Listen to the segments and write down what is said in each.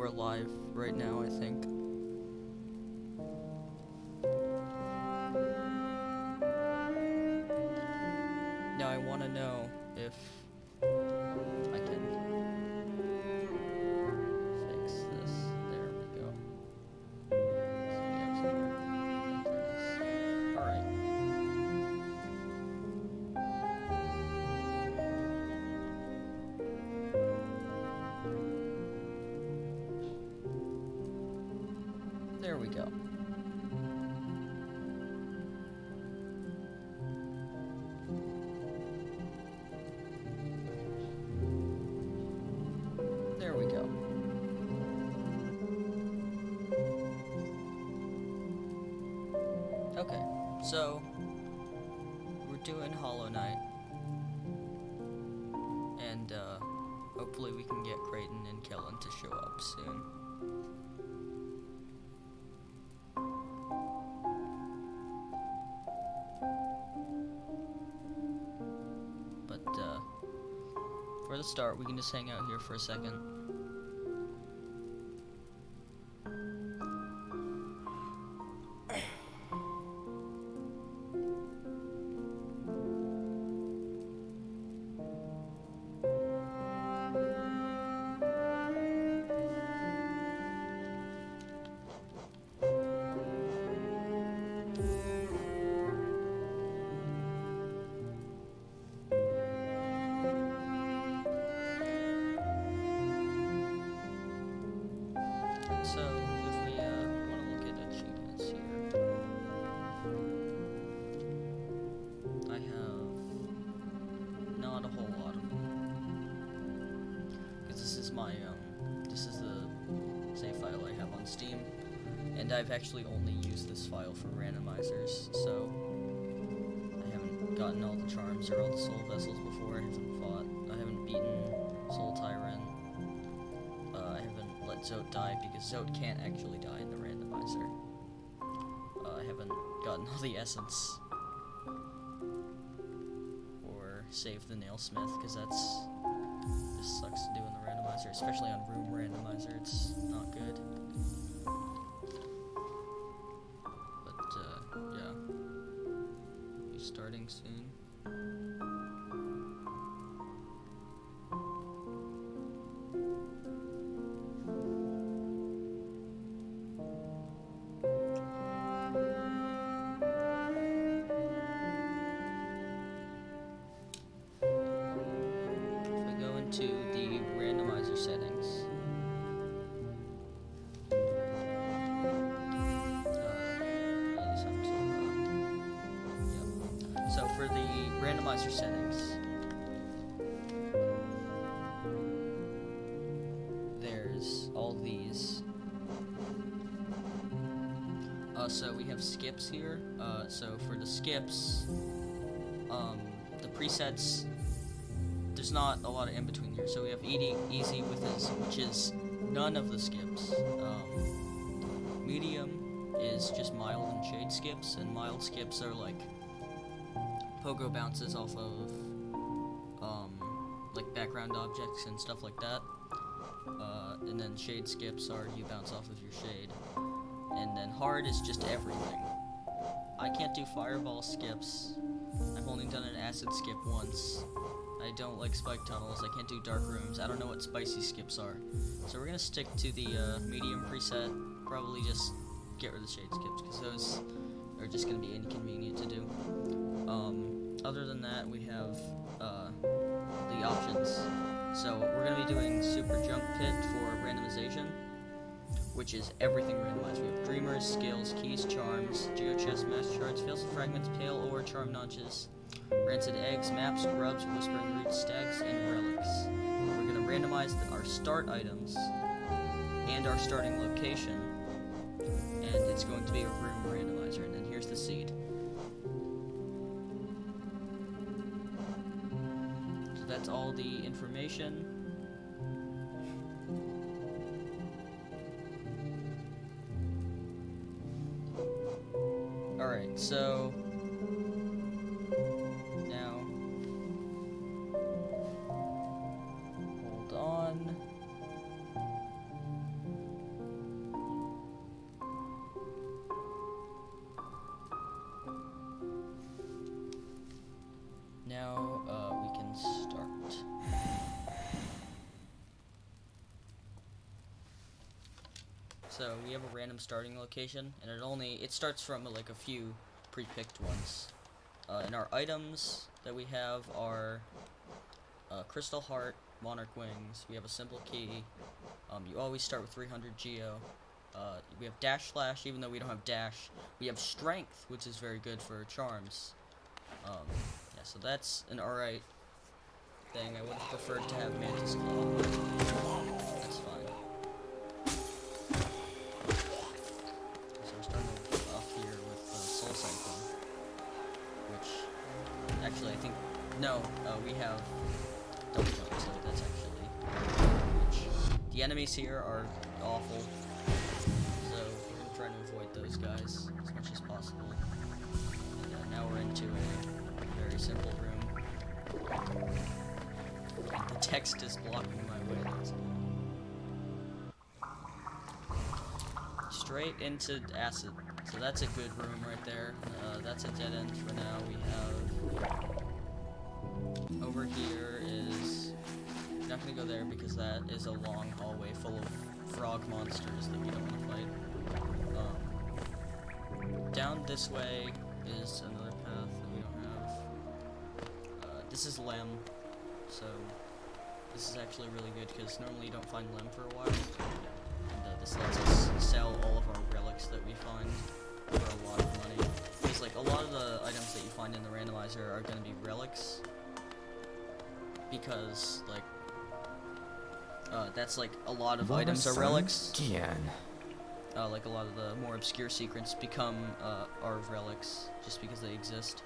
we're live right now, I think. Now I want to know if I can fix this. There we go. So we have somewhere to enter this. Alright. There we go. There we go. Okay, so we're doing Hollow Knight, and hopefully we can get Creighton and Kellen to show up soon. But for the start, we can just hang out here for a second. So, if we want to look at achievements here, I have not a whole lot of them, because this is my, this is the save file I have on Steam, and I've actually only used this file for randomizers, so I haven't gotten all the charms or all the soul vessels before. I haven't beaten Soul Tyrant. I haven't let Zote die because Zote can't actually die in the randomizer. I haven't gotten all the essence or saved the nailsmith because that's just sucks to do in the randomizer, especially on room randomizer. It's not good. But yeah, he's starting soon. To the randomizer settings. I just have to, yep. So for the randomizer settings, there's all these. So we have skips here. So for the skips, the presets, there's not a lot of in between here. So we have easy with this, which is none of the skips. Medium is just mild and shade skips, and mild skips are like pogo bounces off of like background objects and stuff like that. And then shade skips are you bounce off of your shade. And then hard is just everything. I can't do fireball skips. I've only done an acid skip once. I don't like spike tunnels, I can't do dark rooms, I don't know what spicy skips are. So we're gonna stick to the medium preset, probably just get rid of the shade skips, because those are just gonna be inconvenient to do. Other than that, we have the options. So we're gonna be doing Super Jump Pit for randomization, which is everything randomized. We have Dreamers, Skills, Keys, Charms, Geochest, Master Shards, Fails and Fragments, Pale Ore, Charm Notches, Rancid Eggs, Maps, Grubs, Whispering Roots, Stags, and Relics. We're going to randomize our start items and our starting location, and it's going to be a room randomizer, and then here's the seed. So that's all the information. Alright, so now hold on. So we have a random starting location, and it starts from like a few pre-picked ones. And our items that we have are Crystal Heart, Monarch Wings. We have a simple key. You always start with 300 Geo. We have Dash Slash, even though we don't have Dash. We have Strength, which is very good for charms. Yeah, so that's an alright thing. I would have preferred to have Mantis Claw, but that's fine. So we're starting off here with Soul Cyclone, which actually I think we have double jump, so that's actually which the enemies here are awful. So we're gonna try to avoid those guys as much as possible. And now we're into a very simple room. The text is blocking my way. That's good. Straight into acid. So that's a good room right there. That's a dead end for now. We have over here is not gonna go there because that is a long hallway full of frog monsters that we don't want to fight. Down this way is another path that we don't have. This is Lem, so this is actually really good because normally you don't find Lem for a while. And this lets us sell all of our relics that we find for a lot of money. Because like a lot of the items that you find in the randomizer are going to be relics. Because like that's like a lot of items are relics. Like a lot of the more obscure secrets become are relics just because they exist.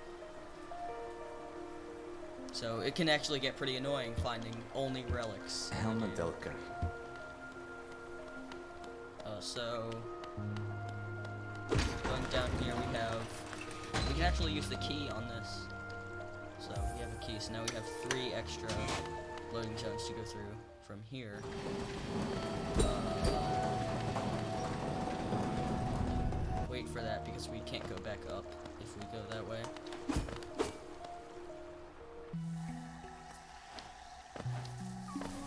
So it can actually get pretty annoying finding only relics. Helmadelka. So going down here we can actually use the key on this. So we have a key, so now we have 3 extra loading zones to go through from here. Wait for that because we can't go back up if we go that way.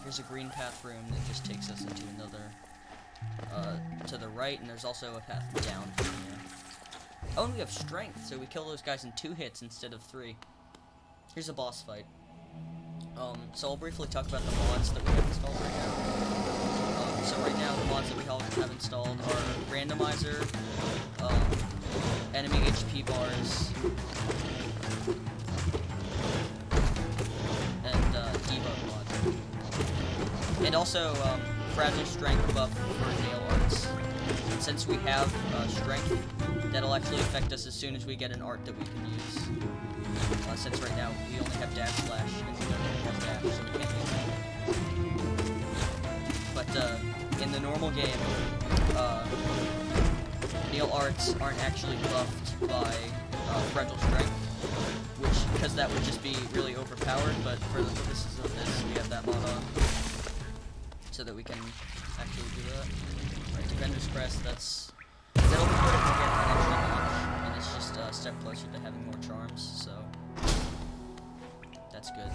Here's a green path room that just takes us into another, to the right, and there's also a path down from here. Oh, and we have strength, so we kill those guys in 2 hits instead of 3. Here's a boss fight. So I'll briefly talk about the mods that we have installed right now. So right now, the mods that we have installed are Randomizer, enemy HP bars, and debug mod. And also, fragile strength buff for nail arts. And since we have strength, that'll actually affect us as soon as we get an art that we can use. Since right now we only have dash slash and we don't really have dash, so we can't use that. But in the normal game, nail arts aren't actually buffed by fragile strength, because that would just be really overpowered. But for the purposes of this, we have that mod on, so that we can actually do that. Right, Defender's Crest. That'll be good if we get an extra notch, and it's just a step closer to having more charms. So that's good.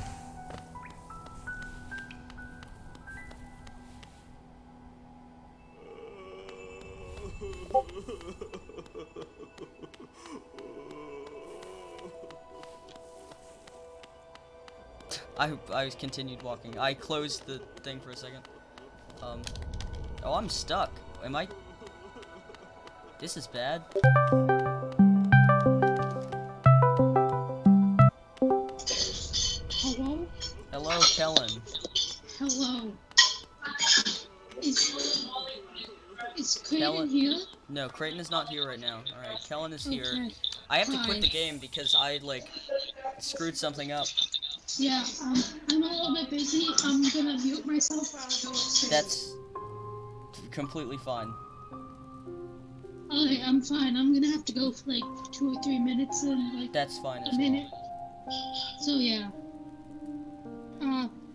I continued walking. I closed the thing for a second. Oh, I'm stuck. Am I? This is bad. Hello? Hello, Kellen. Hello. Is Creighton here? No, Creighton is not here right now. Alright, Kellen is here. Okay. I have to quit the game because I, screwed something up. Yeah, I'm a little bit busy. I'm gonna mute myself while I go upstairs. That's completely fine. Okay, I'm fine. I'm gonna have to go for 2 or 3 minutes and That's fine as a minute. well. So yeah.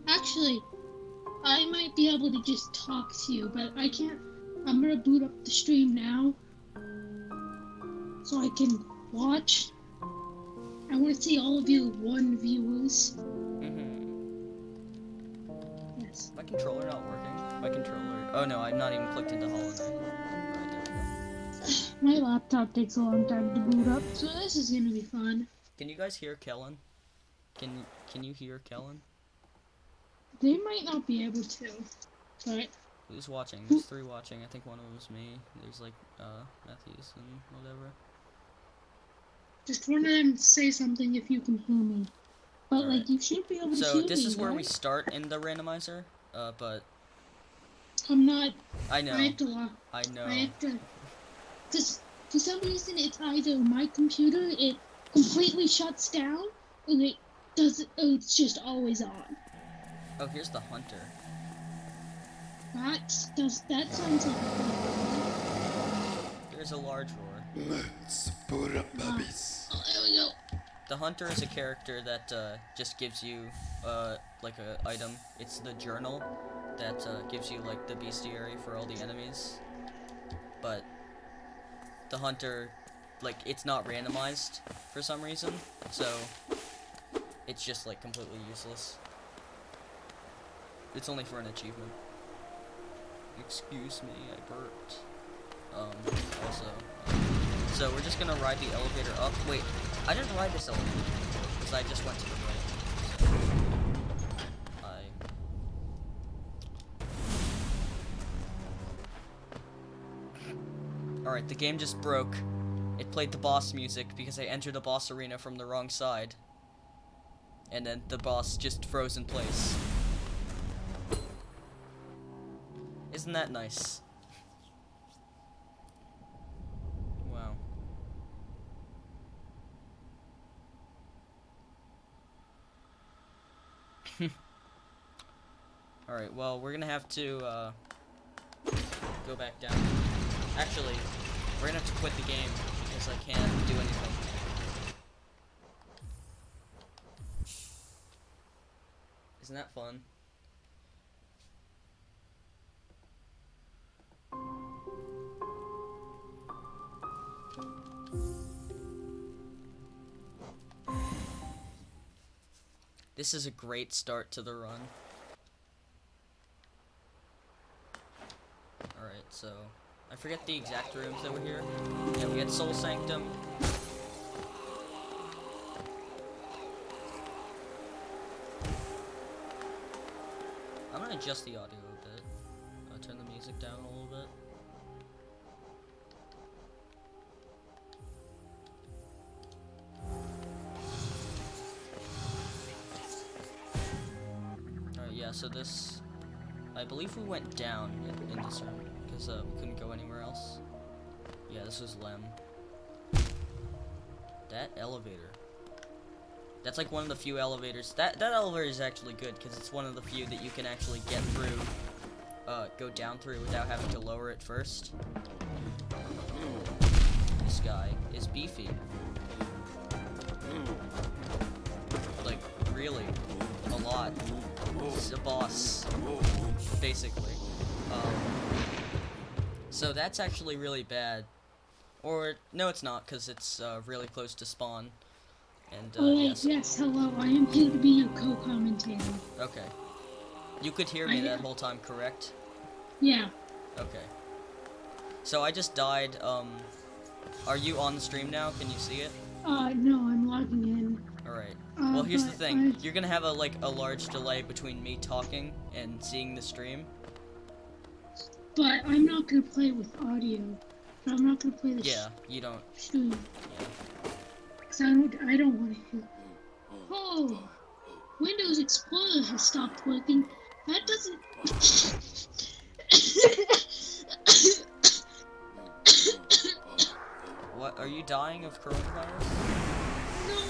Actually, I might be able to just talk to you, but I can't. I'm gonna boot up the stream now, so I can watch. I want to see all of you viewers. Yes. My controller not working. My controller. Oh no, I'm not even clicked into Hollow Knight. My laptop takes a long time to boot up, so this is gonna be fun. Can you guys hear Kellen? Can you hear Kellen? They might not be able to, but Who's watching? There's 3 watching. I think one of them's me. There's like Matthews and whatever. just one of them say something if you can hear me. But All right. like you should be able to So hear me. this is where we right? start in the randomizer. But I'm not. I know. I have to lock. I know. I have to. Cause for some reason it's either my computer it completely shuts down, or it does. Or it's just always on. Oh, here's the hunter. That sounds like a thing. There's a large roar. Let's put up puppies. Oh, there we go. The hunter is a character that just gives you like a item. It's the journal that gives you like the bestiary for all the enemies. But the hunter, like, it's not randomized for some reason, so it's just like completely useless. It's only for an achievement. Excuse me, I burped. Also, so we're just gonna ride the elevator up. Wait, I didn't ride this elevator because I just went to the right. Alright, the game just broke. It played the boss music because I entered the boss arena from the wrong side. And then the boss just froze in place. Isn't that nice? Wow. Alright, well, we're gonna have to, go back down. Actually, we're gonna have to quit the game because I can't do anything. Isn't that fun? This is a great start to the run. Alright, so I forget the exact rooms that were here. Yeah, we had Soul Sanctum. I'm gonna adjust the audio a bit. I'll turn the music down a little bit. Alright, yeah, so this... I believe we went down in this room, because we couldn't go anywhere else. Yeah, this was Lem. That elevator. That's like one of the few elevators. That elevator is actually good, because it's one of the few that you can actually get through, go down through without having to lower it first. This guy is beefy. Like, really. A lot. He's a boss. Basically. So that's actually really bad. Or, no it's not, because it's really close to spawn. And, yes, hello, I am here to be your co-commentator. Okay. You could hear me that whole time, correct? Yeah. Okay. So I just died, are you on the stream now? Can you see it? No, I'm logging in. Alright. Well, here's the thing. You're gonna have a large delay between me talking and seeing the stream. But I'm not gonna play with audio. I'm not gonna play the Yeah, you don't. stream. Yeah. Cause I don't want to hear. Oh, Windows Explorer has stopped working. That doesn't. What? Are you dying of coronavirus? No,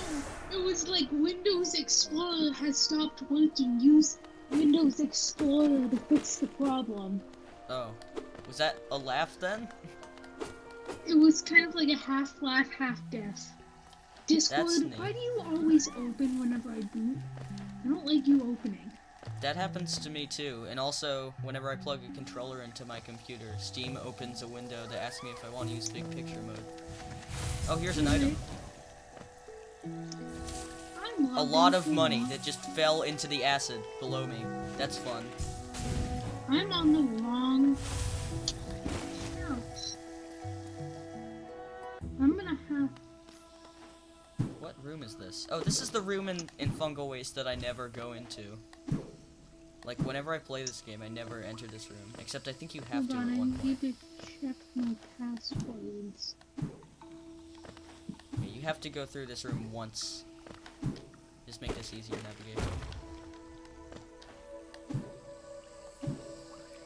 it was like Windows Explorer has stopped working. Use Windows Explorer to fix the problem. Oh. Was that a laugh then? It was kind of like a half laugh, half death. Discord, That's neat. why do you always open whenever I boot? I don't like you opening. That happens to me too, and also, whenever I plug a controller into my computer, Steam opens a window that asks me if I want to use big picture mode. Oh, here's an item. A lot of money that just fell into the acid below me. That's fun. I'm on the wrong house. have. What room is this? Oh, this is the room in Fungal Waste that I never go into. Like, whenever I play this game, I never enter this room. Except I think you have Hold to on, at I one point. need to check my passwords. Yeah, you have to go through this room once. Just make this easier navigation.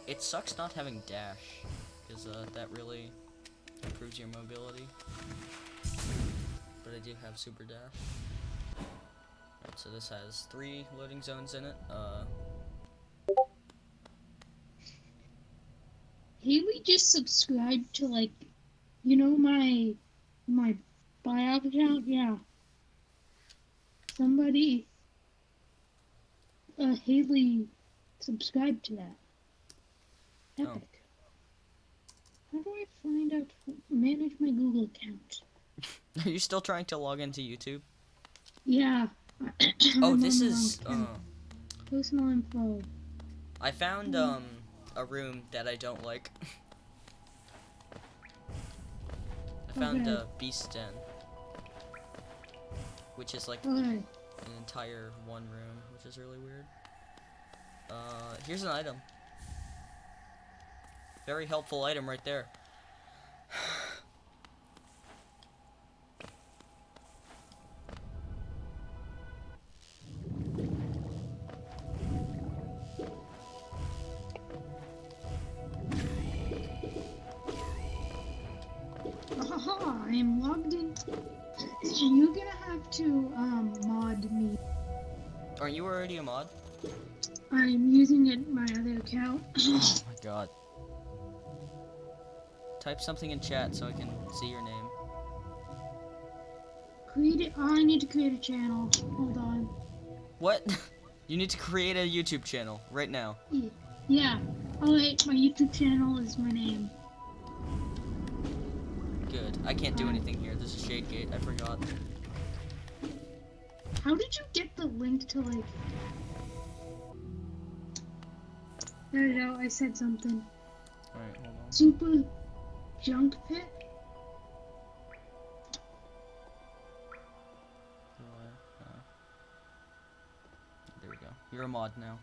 It sucks not having dash, because that really improves your mobility. But I do have super dash. Alright, so this has 3 loading zones in it. Haley just subscribed to, like, you know, my buyout account. Yeah, somebody, Haley, subscribed to that. Epic. How do I find out? Manage my Google account. Are you still trying to log into YouTube? Yeah. Oh, I'm this on the is, wrong account. Personal info. I found, a room that I don't like. I found Okay. Beast Den, which is like Okay. an entire one room, which is really weird. Here's an item. Very helpful item right there. Aha, I am logged in. You're gonna have to mod me. Aren't you already a mod? I'm using it my other account. Oh my god. Type something in chat so I can see your name. Create it. Oh, I need to create a channel. Hold on. What? You need to create a YouTube channel right now. Yeah. Oh wait, my YouTube channel is my name. Good. I can't do anything here. There's a shade gate. I forgot. How did you get the link to, like? There you go. I said something. Alright, hold on. Super junk pit. There we go. You're a mod now.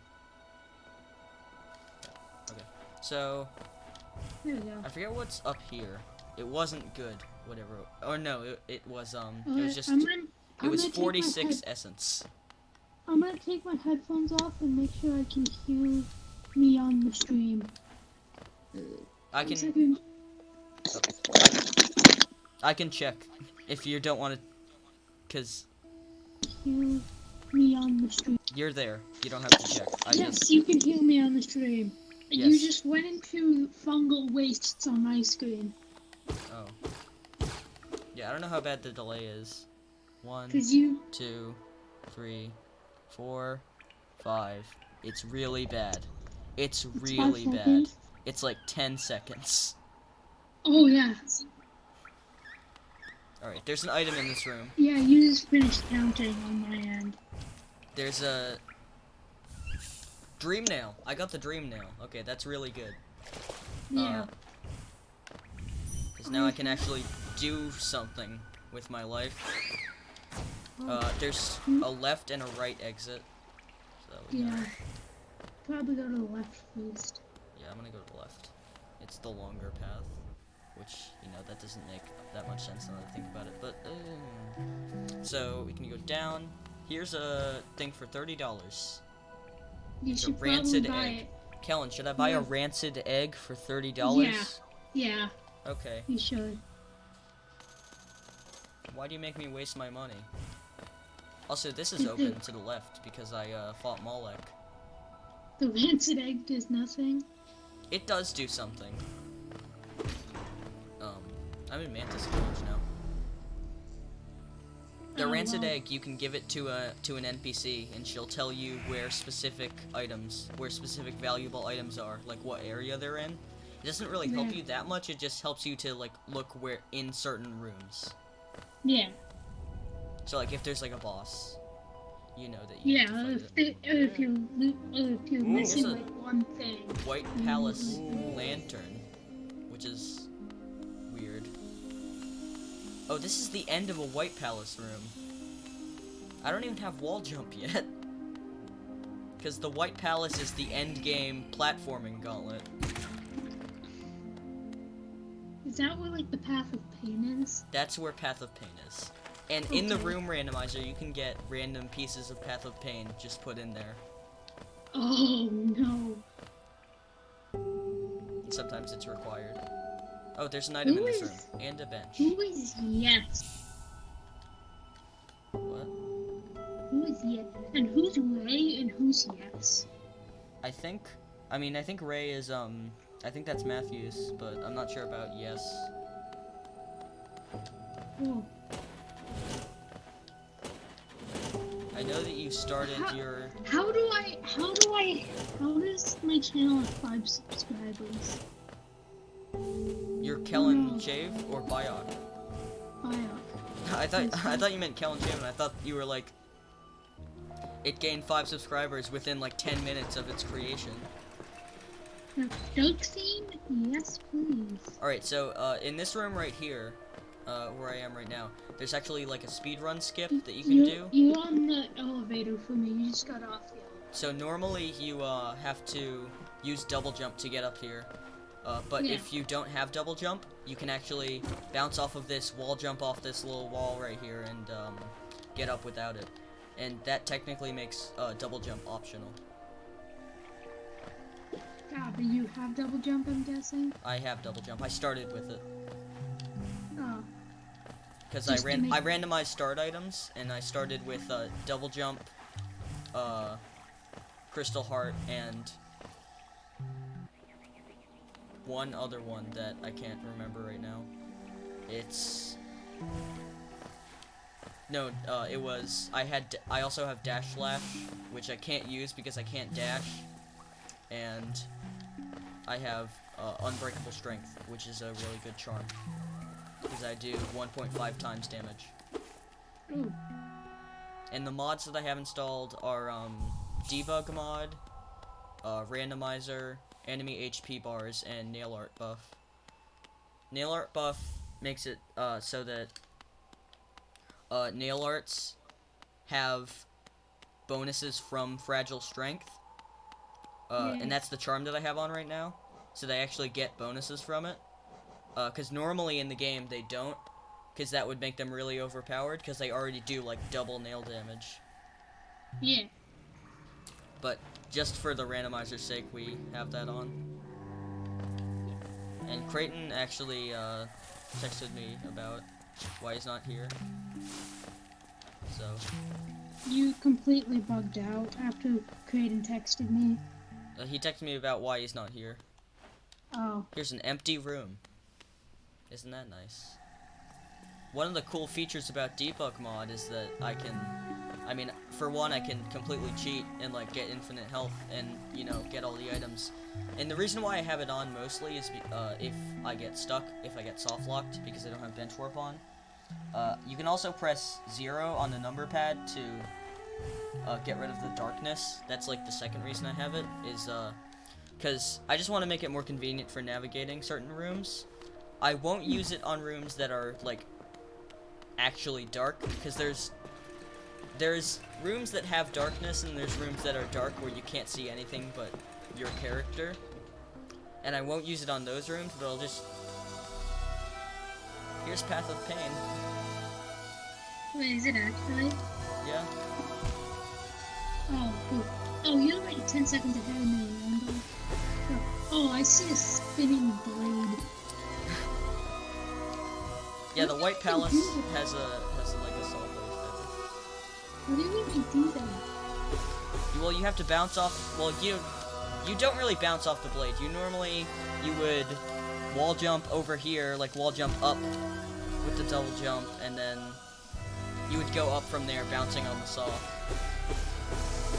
Okay. So, There we go. I forget what's up here. It wasn't good. Whatever. Or no, it was it was just. I'm It gonna was take my 46 essence. I'm gonna take my headphones off and make sure I can hear me on the stream. I One can. second. I can check if you don't want to, cause Hear me on the stream. you're there. You don't have to check. Yes, you can hear me on the stream. You Yes. just went into fungal wastes on my screen. Oh. Yeah, I don't know how bad the delay is. 1, Cause you. 2, 3, 4, 5. It's really bad. It's It's really 5 bad. seconds. It's like 10 seconds. Oh yeah. Alright, there's an item in this room. Yeah, you just finished counting on my end. There's a dream nail. I got the dream nail. Okay, that's really good. Yeah. Because now I can actually do something with my life. There's a left and a right exit. So Yeah. Probably go to the left first. yeah, I'm gonna go to the left. It's the longer path, which, you know, that doesn't make that much sense now that I think about it. But so we can go down. Here's a thing for $30. You It's a should rancid probably buy egg. it. Kellen, should I buy a Yeah. rancid egg for $30? Yeah, Okay. you should. Why do you make me waste my money? Also, this is open to the left because I fought Molek. The rancid egg does nothing. It does do something. I'm in Mantis Village now. The Oh, rancid wow. egg, you can give it to an NPC, and she'll tell you where specific valuable items are, like what area they're in. It doesn't really help Yeah. you that much. It just helps you to like look where in certain rooms. Yeah. So like if there's like a boss, you know that you Yeah, need to fight it. if you're missing There's a- like one thing. White Palace lantern, which is weird. Oh, this is the end of a White Palace room. I don't even have wall jump yet. Because the White Palace is the end game platforming gauntlet. Is that where, like, the Path of Pain is? That's where Path of Pain is. And in the room randomizer, you can get random pieces of Path of Pain just put in there. Oh, no. And sometimes it's required. Oh, there's an item in this room. And a bench. Who is Yes? What? Who is Yes? And who's Ray and who's Yes? I think Ray is, I think that's Matthews, but I'm not sure about Yes. Oh. I know that you started your... How does my channel have 5 subscribers? You're Kellen Shave or Biok? Biok. I thought you meant Kellen Shave, and I thought you were like... It gained 5 subscribers within like 10 minutes of its creation. Now, Doug theme? Yes, please. Alright, so, in this room right here, where I am right now, there's actually like a speedrun skip that you can do. You're on the elevator for me. You just got off the elevator. So normally you have to use double jump to get up here. But if you don't have double jump, you can actually bounce off of this wall, jump off this little wall right here, and get up without it. And that technically makes double jump optional. Yeah, but you have double jump, I'm guessing? I have double jump. I started with it. Oh. Because I randomized start items, and I started with double jump, crystal heart, and one other one that I can't remember right now. It's... No, it was... I also have dash slash, which I can't use because I can't dash, and I have unbreakable strength, which is a really good charm. Because I do 1.5 times damage. Ooh. And the mods that I have installed are debug mod, randomizer, enemy HP bars, and nail art buff. Nail art buff makes it so that nail arts have bonuses from fragile strength. And that's the charm that I have on right now. So they actually get bonuses from it. Because normally in the game they don't, because that would make them really overpowered, because they already do like double nail damage. Yeah. But just for the randomizer's sake, we have that on. And Creighton actually texted me about why he's not here. So. You completely bugged out after Creighton texted me. He texted me about why he's not here. Oh. Here's an empty room. Isn't that nice? One of the cool features about debug mod is that I mean, for one, I can completely cheat and like get infinite health and, you know, get all the items. And the reason why I have it on mostly is if I get stuck, if I get soft locked, because I don't have bench warp on. You can also press 0 on the number pad to get rid of the darkness. That's like the second reason I have it, is because I just want to make it more convenient for navigating certain rooms. I won't use it on rooms that are like actually dark, because there's rooms that have darkness and there's rooms that are dark where you can't see anything but your character. And I won't use it on those rooms, but I'll just... Here's Path of Pain. Wait, is it actually? Yeah. Oh, cool. Oh, you're like 10 seconds ahead of me, Randall. Oh, I see a spinning blade. Yeah, the White Palace has like a solid blade feather. How do you even do that? Well, you have to bounce off. Well, you don't really bounce off the blade. You would wall jump over here, like wall jump up with the double jump, and then you would go up from there, bouncing on the saw.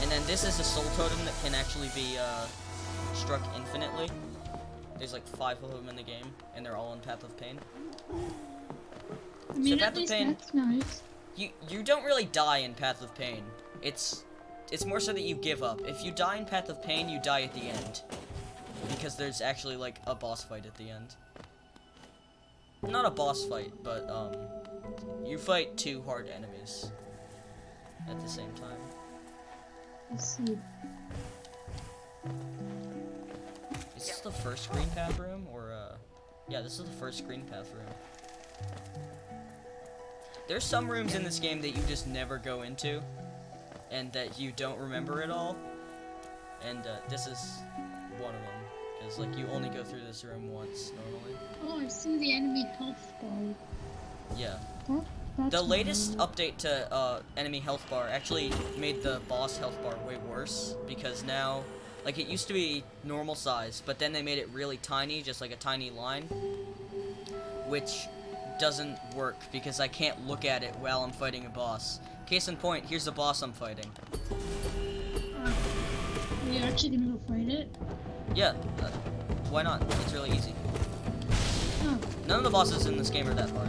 And then this is a soul totem that can actually be struck infinitely. There's like 5 of them in the game, and they're all in Path of Pain. I mean, So Path of Pain, that's nice. you don't really die in Path of Pain. It's more so that you give up. If you die in Path of Pain, you die at the end. Because there's actually like a boss fight at the end. Not a boss fight, but You fight 2 hard enemies at the same time. Let's see. Is this the first green path room, or, yeah, this is the first green path room. There's some rooms in this game that you just never go into, and that you don't remember at all, and, this is one of them, because, like, you only go through this room once, normally. Oh, I see the enemy health bar. Yeah. That's The latest update to enemy health bar actually made the boss health bar way worse, because now, like, it used to be normal size, but then they made it really tiny, just like a tiny line, which doesn't work because I can't look at it while I'm fighting a boss. Case in point, here's the boss I'm fighting. Are you actually gonna go fight it? Yeah, why not? It's really easy. Oh, None of the bosses in this game are that hard.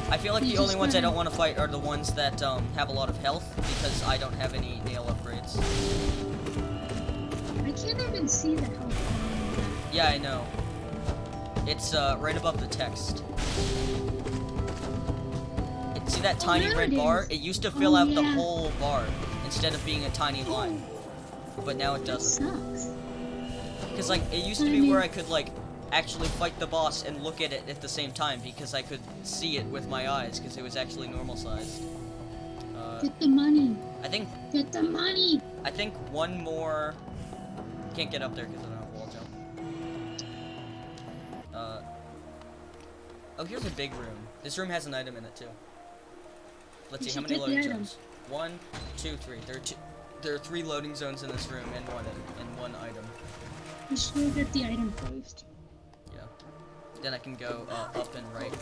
I feel like You the only just ones I gotta- don't want to fight are the ones that have a lot of health, because I don't have any nail upgrades. I can't even see the health bar. Yeah, I know. It's right above the text. See that tiny there red it bar? is. It used to fill out the Yeah. whole bar instead of being a tiny line. But now it That doesn't. sucks. Because, like, it used to be where I could, like, actually fight the boss and look at it at the same time, because I could see it with my eyes, because it was actually normal sized. Get the money. I think Get the money. one more. Can't get up there because I don't have wall jump. Oh, here's a big room. This room has an item in it too. Let's You see how should many get the loading item. zones. 1, 2, 3. There are 3 loading zones in this room and one item. You should go get the item first. Yeah. Then I can go up and right.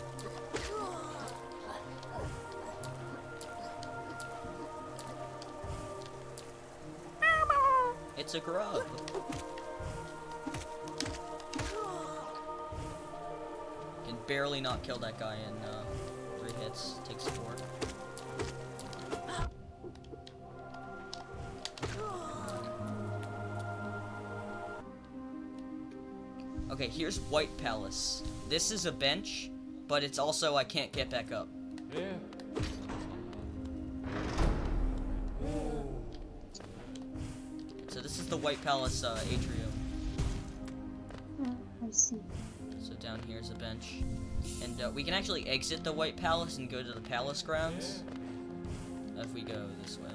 It's a grub. Can barely not kill that guy in 3 hits. Takes 4. Okay, here's White Palace. This is a bench, but it's also I can't get back up. So this is the White Palace atrium. I see. So down here's a bench. And we can actually exit the White Palace and go to the palace grounds. If we go this way.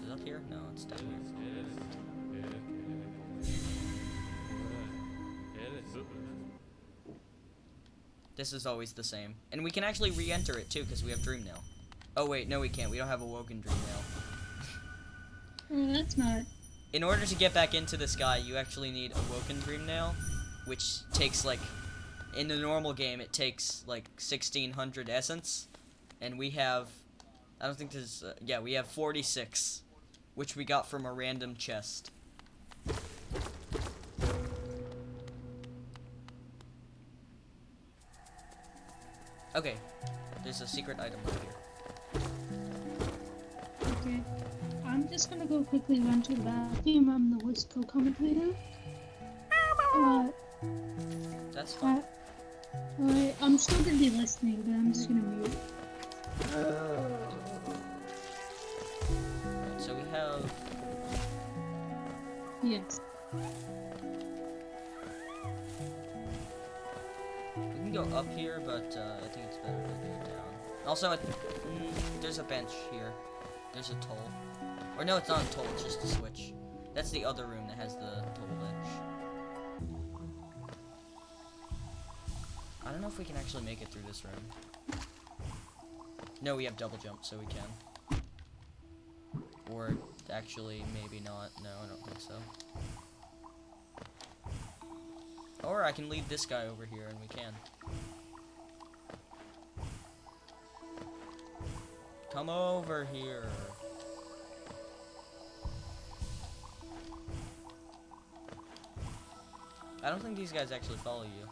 Is it up here? No, it's down here. This is always the same. And we can actually re-enter it too, because we have Dream Nail. Oh wait, no we can't. We don't have Awoken Dream Nail. Oh, that's not. In order to get back into this guy, you actually need Awoken Dream Nail, which takes, like, in the normal game, it takes, like, 1600 essence. And we have, I don't think there's, yeah, we have 46, which we got from a random chest. Okay, there's a secret item right here. Okay. I'm just gonna go quickly run to the bathroom. I'm the voice co-commentator. That's fine. Alright, I'm still gonna be listening, but I'm just gonna mute. Right, so we have, Yes. we can go up here, but I think it's better to go down. Also, there's a bench here. There's a toll. Or no, it's not a toll, it's just a switch. That's the other room that has the toll bench. I don't know if we can actually make it through this room. No, we have double jump, so we can. Or actually, maybe not. No, I don't think so. Or I can lead this guy over here, and we can. Come over here. I don't think these guys actually follow you.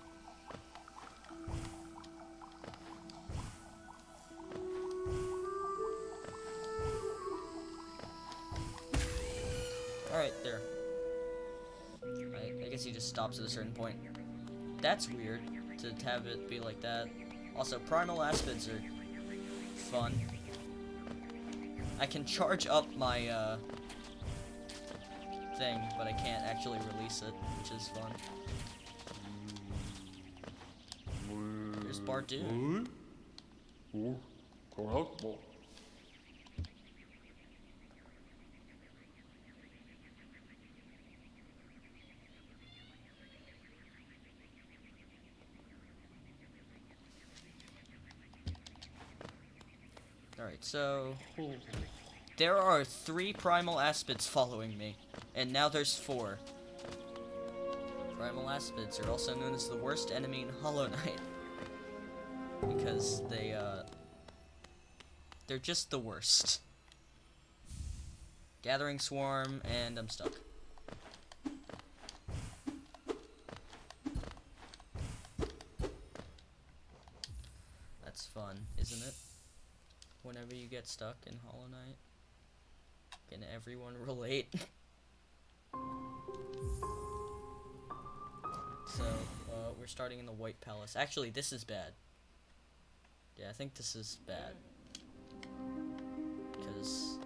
Alright, there. I guess he just stops at a certain point. That's weird, to have it be like that. Also, primal aspids are fun. I can charge up my thing, but I can't actually release it, which is fun. Here's Bardoon. Alright, so there are 3 primal aspids following me, and now there's 4. Primal aspids are also known as the worst enemy in Hollow Knight, because they're just the worst. Gathering Swarm, and I'm stuck. That's fun, isn't it? Whenever you get stuck in Hollow Knight. Can everyone relate? So, we're starting in the White Palace. Actually, this is bad. Yeah, I think this is bad. Because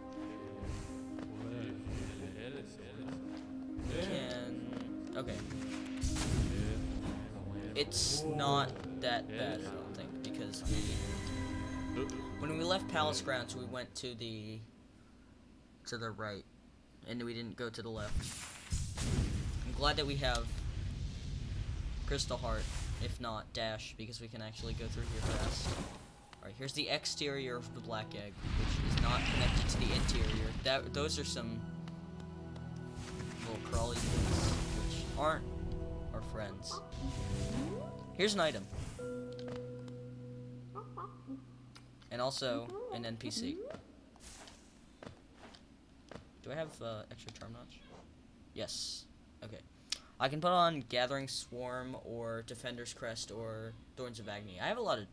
we can... Okay. It's not that bad, I don't think, because when we left Palace Grounds, we went to the right, and we didn't go to the left. I'm glad that we have Crystal Heart, if not Dash, because we can actually go through here fast. Alright, here's the exterior of the Black Egg, which is not connected to the interior. Those are some little crawly things, which aren't our friends. Here's an item. And also an NPC. Do I have extra charm notch? Yes. Okay. I can put on Gathering Swarm or Defender's Crest or Thorns of Agony. I have a lot of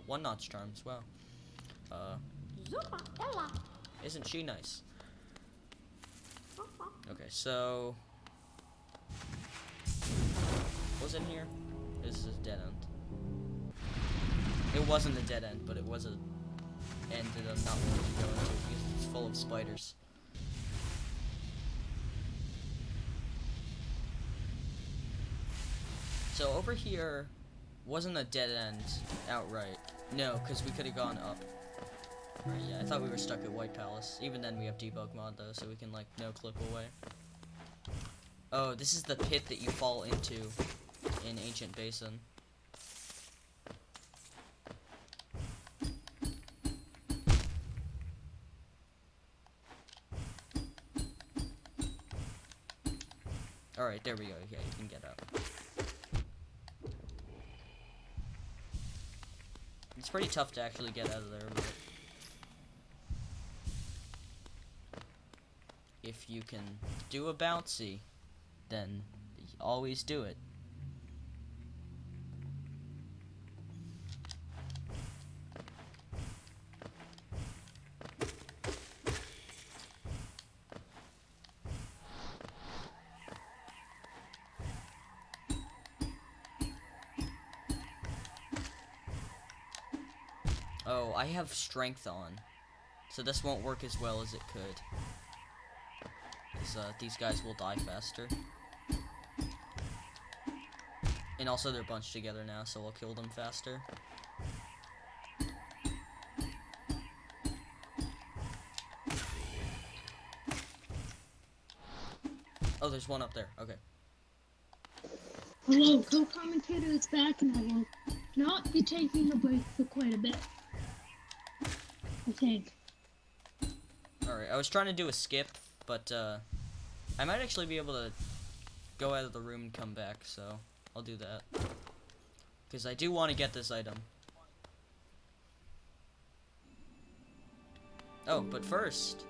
1-notch charms as well. Isn't she nice? Okay, so what was in here? This is a dead end. It wasn't a dead end, but it was a end that I'm not willing to go into because it's full of spiders. So over here wasn't a dead end outright. No, because we could have gone up. Right, yeah, I thought we were stuck at White Palace. Even then we have debug mod though, so we can like no clip away. Oh, this is the pit that you fall into in Ancient Basin. Alright, there we go. Yeah, you can get out. It's pretty tough to actually get out of there, but if you can do a bouncy, then always do it. Oh, I have strength on, so this won't work as well as it could. Because these guys will die faster. And also they're bunched together now, so I'll kill them faster. Oh, there's one up there. Okay. Hello, co-commentator is back, and I will not be taking a break for quite a bit. I think. Alright, I was trying to do a skip, but I might actually be able to go out of the room and come back, so I'll do that. Because I do want to get this item. Oh, but first...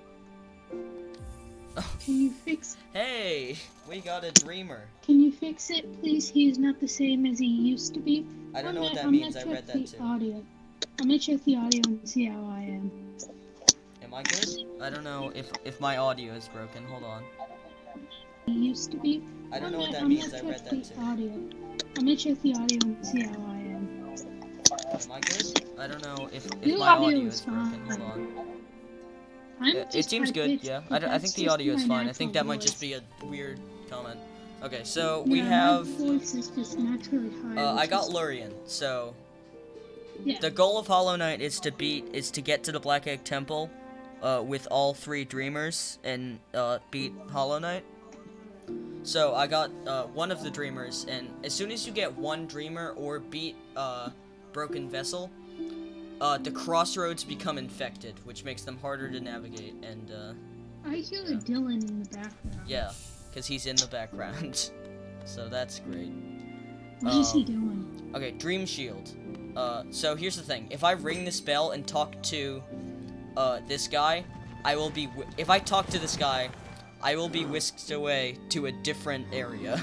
Can you fix it? Hey! We got a dreamer. Can you fix it, please? He's not the same as he used to be. I don't know what that means, I read that too. Audio. I'm gonna check the audio and see how I am. Am I good? I don't know if my audio is broken. Hold on. He used to be. I don't know what that means, I read that too. Audio. I'm gonna check the audio and see how I am. Am I good? I don't know if Your my audio audio is is broken. fine. Hold on. I'm It just seems high good, pitched, yeah. but I think that's the just audio is my fine. I think that natural might just voice. be a weird comment. Okay, so we Yeah, have... my voice is just naturally high. I which got is- Lurian, so... Yeah. The goal of Hollow Knight is to get to the Black Egg Temple, with all 3 Dreamers, and, beat Hollow Knight. So, I got, one of the Dreamers, and as soon as you get 1 Dreamer or beat, Broken Vessel, the crossroads become infected, which makes them harder to navigate, and, I hear yeah. Dylan in the background. Yeah, because he's in the background. So that's great. What is he doing? Okay, Dream Shield. So here's the thing. If I ring this bell and talk to, this guy, I will be... if I talk to this guy, I will be whisked away to a different area.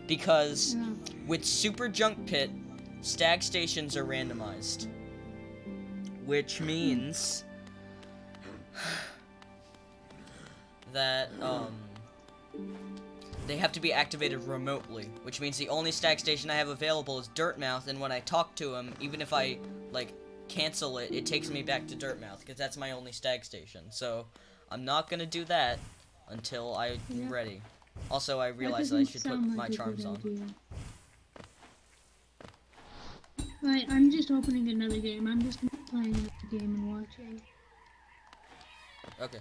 Because Yeah. with Super Junk Pit, stag stations are randomized. Which means... that, they have to be activated remotely, which means the only stag station I have available is Dirtmouth, and when I talk to him, even if I, like, cancel it, it takes me back to Dirtmouth, because that's my only stag station. So, I'm not gonna do that until I'm Yeah. ready. Also, I That realized I doesn't should put sound my like a charms good on. idea. Right, I'm just opening another game. I'm just playing a game and watching. Okay.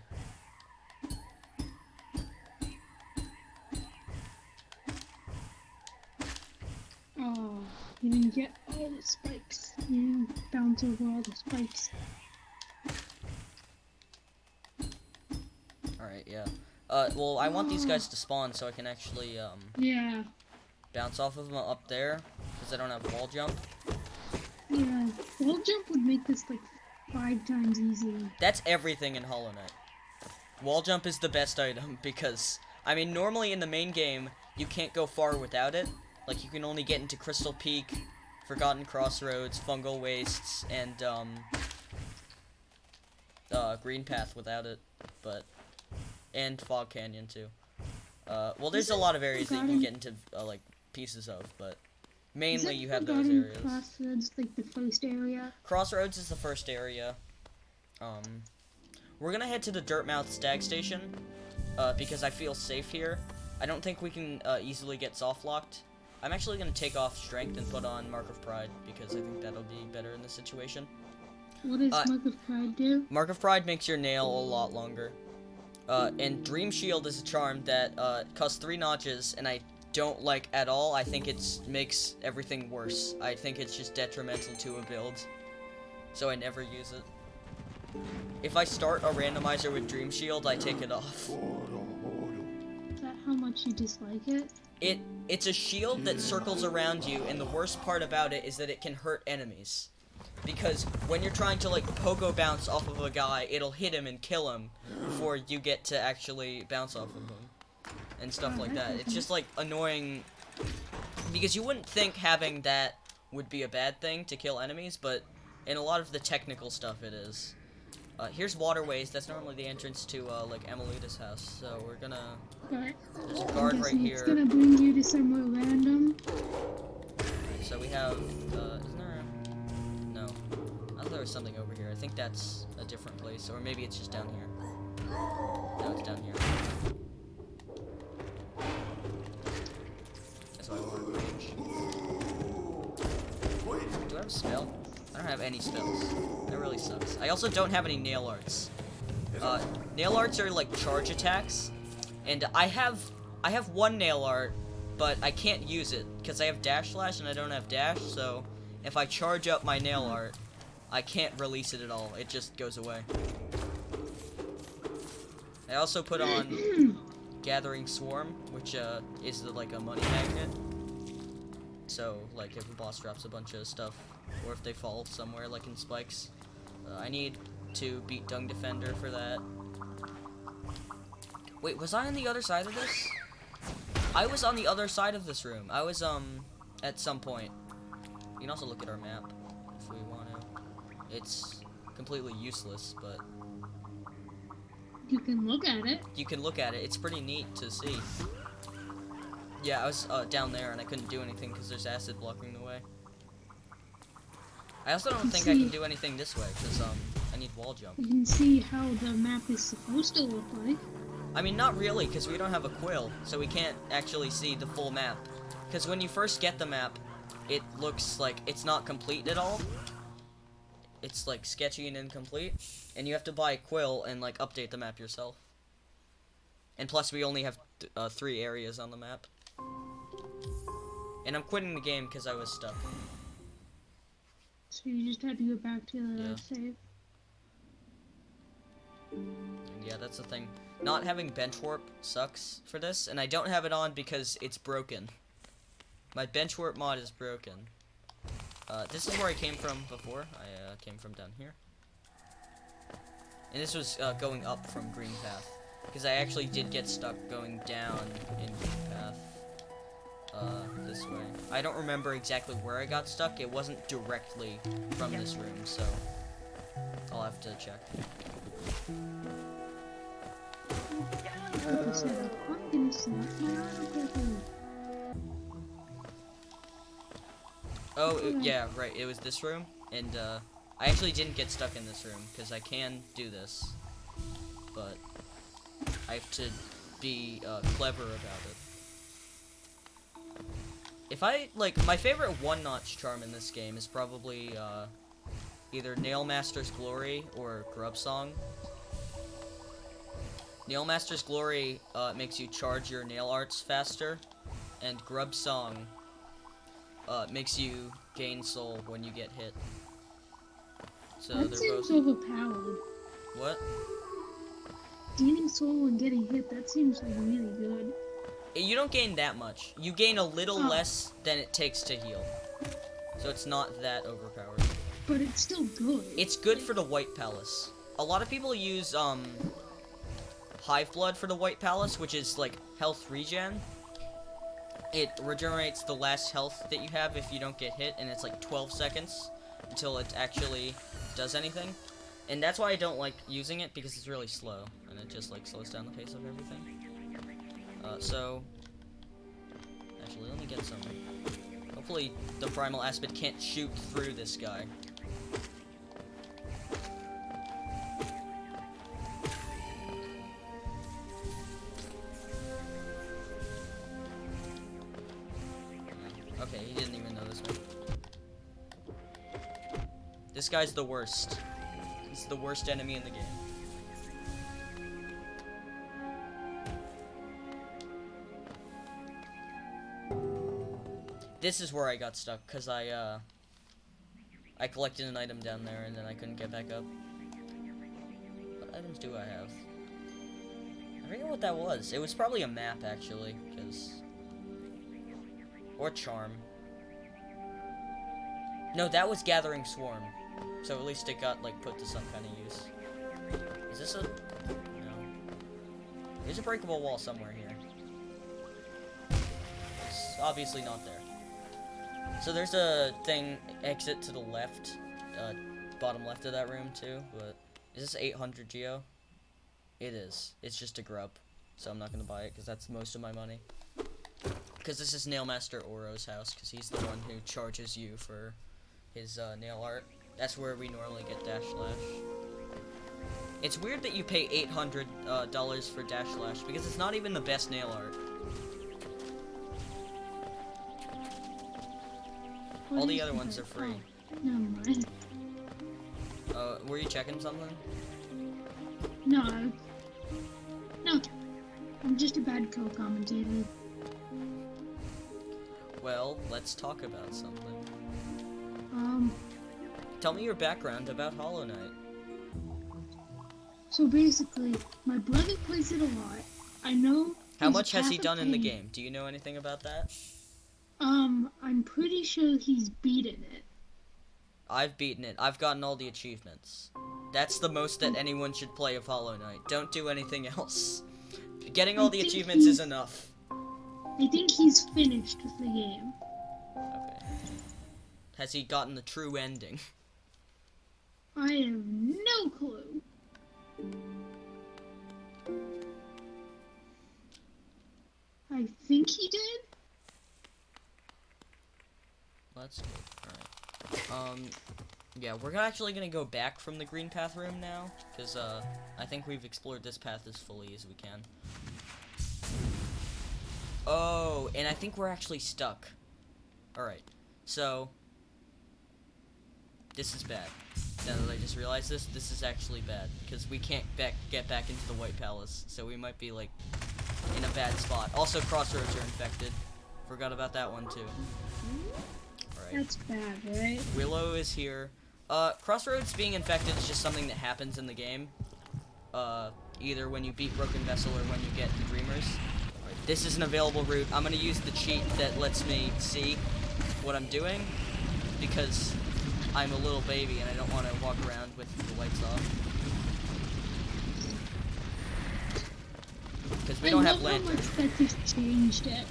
Oh, you didn't get all the spikes. You didn't bounce over all the spikes. Alright, yeah. Well, I want these guys to spawn so I can actually, Yeah, bounce off of them up there, because I don't have wall jump. yeah. Wall jump would make this like 5 times easier. That's everything in Hollow Knight. Wall jump is the best item because, I mean, normally in the main game, you can't go far without it. Like, you can only get into Crystal Peak, Forgotten Crossroads, Fungal Wastes, and, Green Path without it, but, and Fog Canyon, too. Well, there's a lot of areas that you can get into, like, pieces of, but mainly you have those areas. Crossroads like the first area? Crossroads is the first area. We're gonna head to the Dirtmouth Stag Station, because I feel safe here. I don't think we can, easily get soft-locked. I'm actually gonna take off Strength and put on Mark of Pride, because I think that'll be better in this situation. What does Mark of Pride do? Mark of Pride makes your nail a lot longer. And Dream Shield is a charm that, costs 3 notches, and I don't like at all. I think it makes everything worse. I think it's just detrimental to a build, so I never use it. If I start a randomizer with Dream Shield, I take it off. Is that how much you dislike it? It's a shield that circles around you, and the worst part about it is that it can hurt enemies. Because when you're trying to, like, pogo bounce off of a guy, it'll hit him and kill him before you get to actually bounce off of him. And stuff like that. It's just, like, annoying. Because you wouldn't think having that would be a bad thing to kill enemies, but in a lot of the technical stuff it is. Here's Waterways. That's normally the entrance to, like, Emelita's house. So we're gonna... But There's a guard right here. it's gonna bring you to somewhere random. So we have, isn't there a... No. I thought there was something over here. I think that's a different place. Or maybe it's just down here. No, it's down here. That's what I want to range. Do I have a spell? I don't have any spells. That really sucks. I also don't have any nail arts. Nail arts are like charge attacks. And I have 1 nail art, but I can't use it because I have dash slash and I don't have dash, so if I charge up my nail art, I can't release it at all. It just goes away. I also put on Gathering Swarm, which is like a money magnet. So like if a boss drops a bunch of stuff, or if they fall somewhere like in spikes. I need to beat Dung Defender for that. Wait, was I on the other side of this? I was on the other side of this room. I was, at some point. You can also look at our map, if we want to. It's completely useless, but... You can look at it. You can look at it. It's pretty neat to see. Yeah, I was, down there, and I couldn't do anything because there's acid blocking the way. I also don't think I can do anything this way, because, I need wall jump. You can see how the map is supposed to look like. I mean, not really, because we don't have a quill, so we can't actually see the full map. Because when you first get the map, it looks like it's not complete at all. It's, like, sketchy and incomplete. And you have to buy a quill and, like, update the map yourself. And plus, we only have 3 areas on the map. And I'm quitting the game because I was stuck. So you just had to go back to the Yeah. save. Yeah, that's the thing. Not having bench warp sucks for this, and I don't have it on because it's broken. My bench warp mod is broken. This is where I came from before. I came from down here. And this was going up from Green Path. Because I actually did get stuck going down in Green Path. This way. I don't remember exactly where I got stuck. It wasn't directly from this room, so I'll have to check. I said, I'm gonna snap my autograph. Oh, yeah, right. It was this room, and I actually didn't get stuck in this room because I can do this, but I have to be clever about it. If I, like, my favorite one-notch charm in this game is probably either Nailmaster's Glory or Grub Song. Nailmaster's Glory makes you charge your nail arts faster, and Grub Song makes you gain soul when you get hit. So That they're seems both. overpowered. What? Gaining soul and getting hit, that seems like really good. You don't gain that much. You gain a little less than it takes to heal. So it's not that overpowered. But it's still good. It's good for the White Palace. A lot of people use Hive Blood for the White Palace, which is like health regen. It regenerates the last health that you have if you don't get hit, and it's like 12 seconds until it actually does anything. And that's why I don't like using it, because it's really slow, and it just like slows down the pace of everything. So actually, let me get some. Hopefully the Primal Aspid can't shoot through this guy. Okay, he didn't even know this one. This guy's the worst. He's the worst enemy in the game. This is where I got stuck, because I collected an item down there, and then I couldn't get back up. What items do I have? I forget what that was. It was probably a map, actually, because... Or charm. No, that was Gathering Swarm. So at least it got, like, put to some kind of use. Is this a... No. There's a breakable wall somewhere here. It's obviously not there. So there's a thing, exit to the left, bottom left of that room too, but is this 800 Geo? It is. It's just a grub, so I'm not gonna buy it because that's most of my money. Because this is Nailmaster Oro's house, because he's the one who charges you for his nail art. That's where we normally get Dash Slash. It's weird that you pay $800 for Dash Slash, because it's not even the best nail art. All the other ones are free. Never mind. Were you checking something? No. No. I'm just a bad co-commentator. Well, let's talk about something. Tell me your background about Hollow Knight. So basically, my brother plays it a lot. I know. How he's much has he half a done in the pig. game? Do you know anything about that? I'm pretty sure he's beaten it. I've beaten it. I've gotten all the achievements. That's the most that anyone should play of Hollow Knight. Don't do anything else. Getting all the think achievements is he's- enough. I think he's finished with the game. Okay. Has he gotten the true ending? I have no clue. I think he did. That's good. Alright. Yeah, we're actually gonna go back from the green path room now, because, I think we've explored this path as fully as we can. Oh, and I think we're actually stuck. Alright, so... This is bad. Now that I just realized this is actually bad, because we can't get back into the White Palace, so we might be, like, in a bad spot. Also, crossroads are infected. Forgot about that one, too. Alright. That's bad, right? Willow is here. Crossroads being infected is just something that happens in the game. Either when you beat Broken Vessel or when you get the Dreamers. Alright, this is an available route. I'm gonna use the cheat that lets me see what I'm doing, because I'm a little baby and I don't want to walk around with the lights off. Because we don't have lanterns. I love how much that just changed it.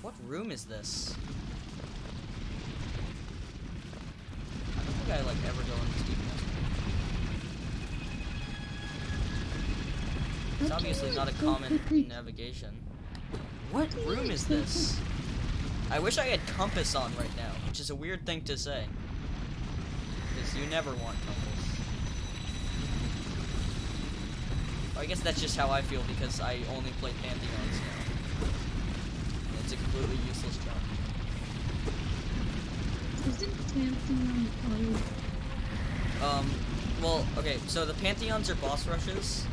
What room is this? I don't think I like ever go in this deep enough. It's obviously not a common navigation. What room is this? I wish I had compass on right now, which is a weird thing to say. Because you never want compass. I guess that's just how I feel because I only play Pantheons now. And it's a completely useless job. Isn't Pantheon hard? Well, okay, so the Pantheons are boss rushes,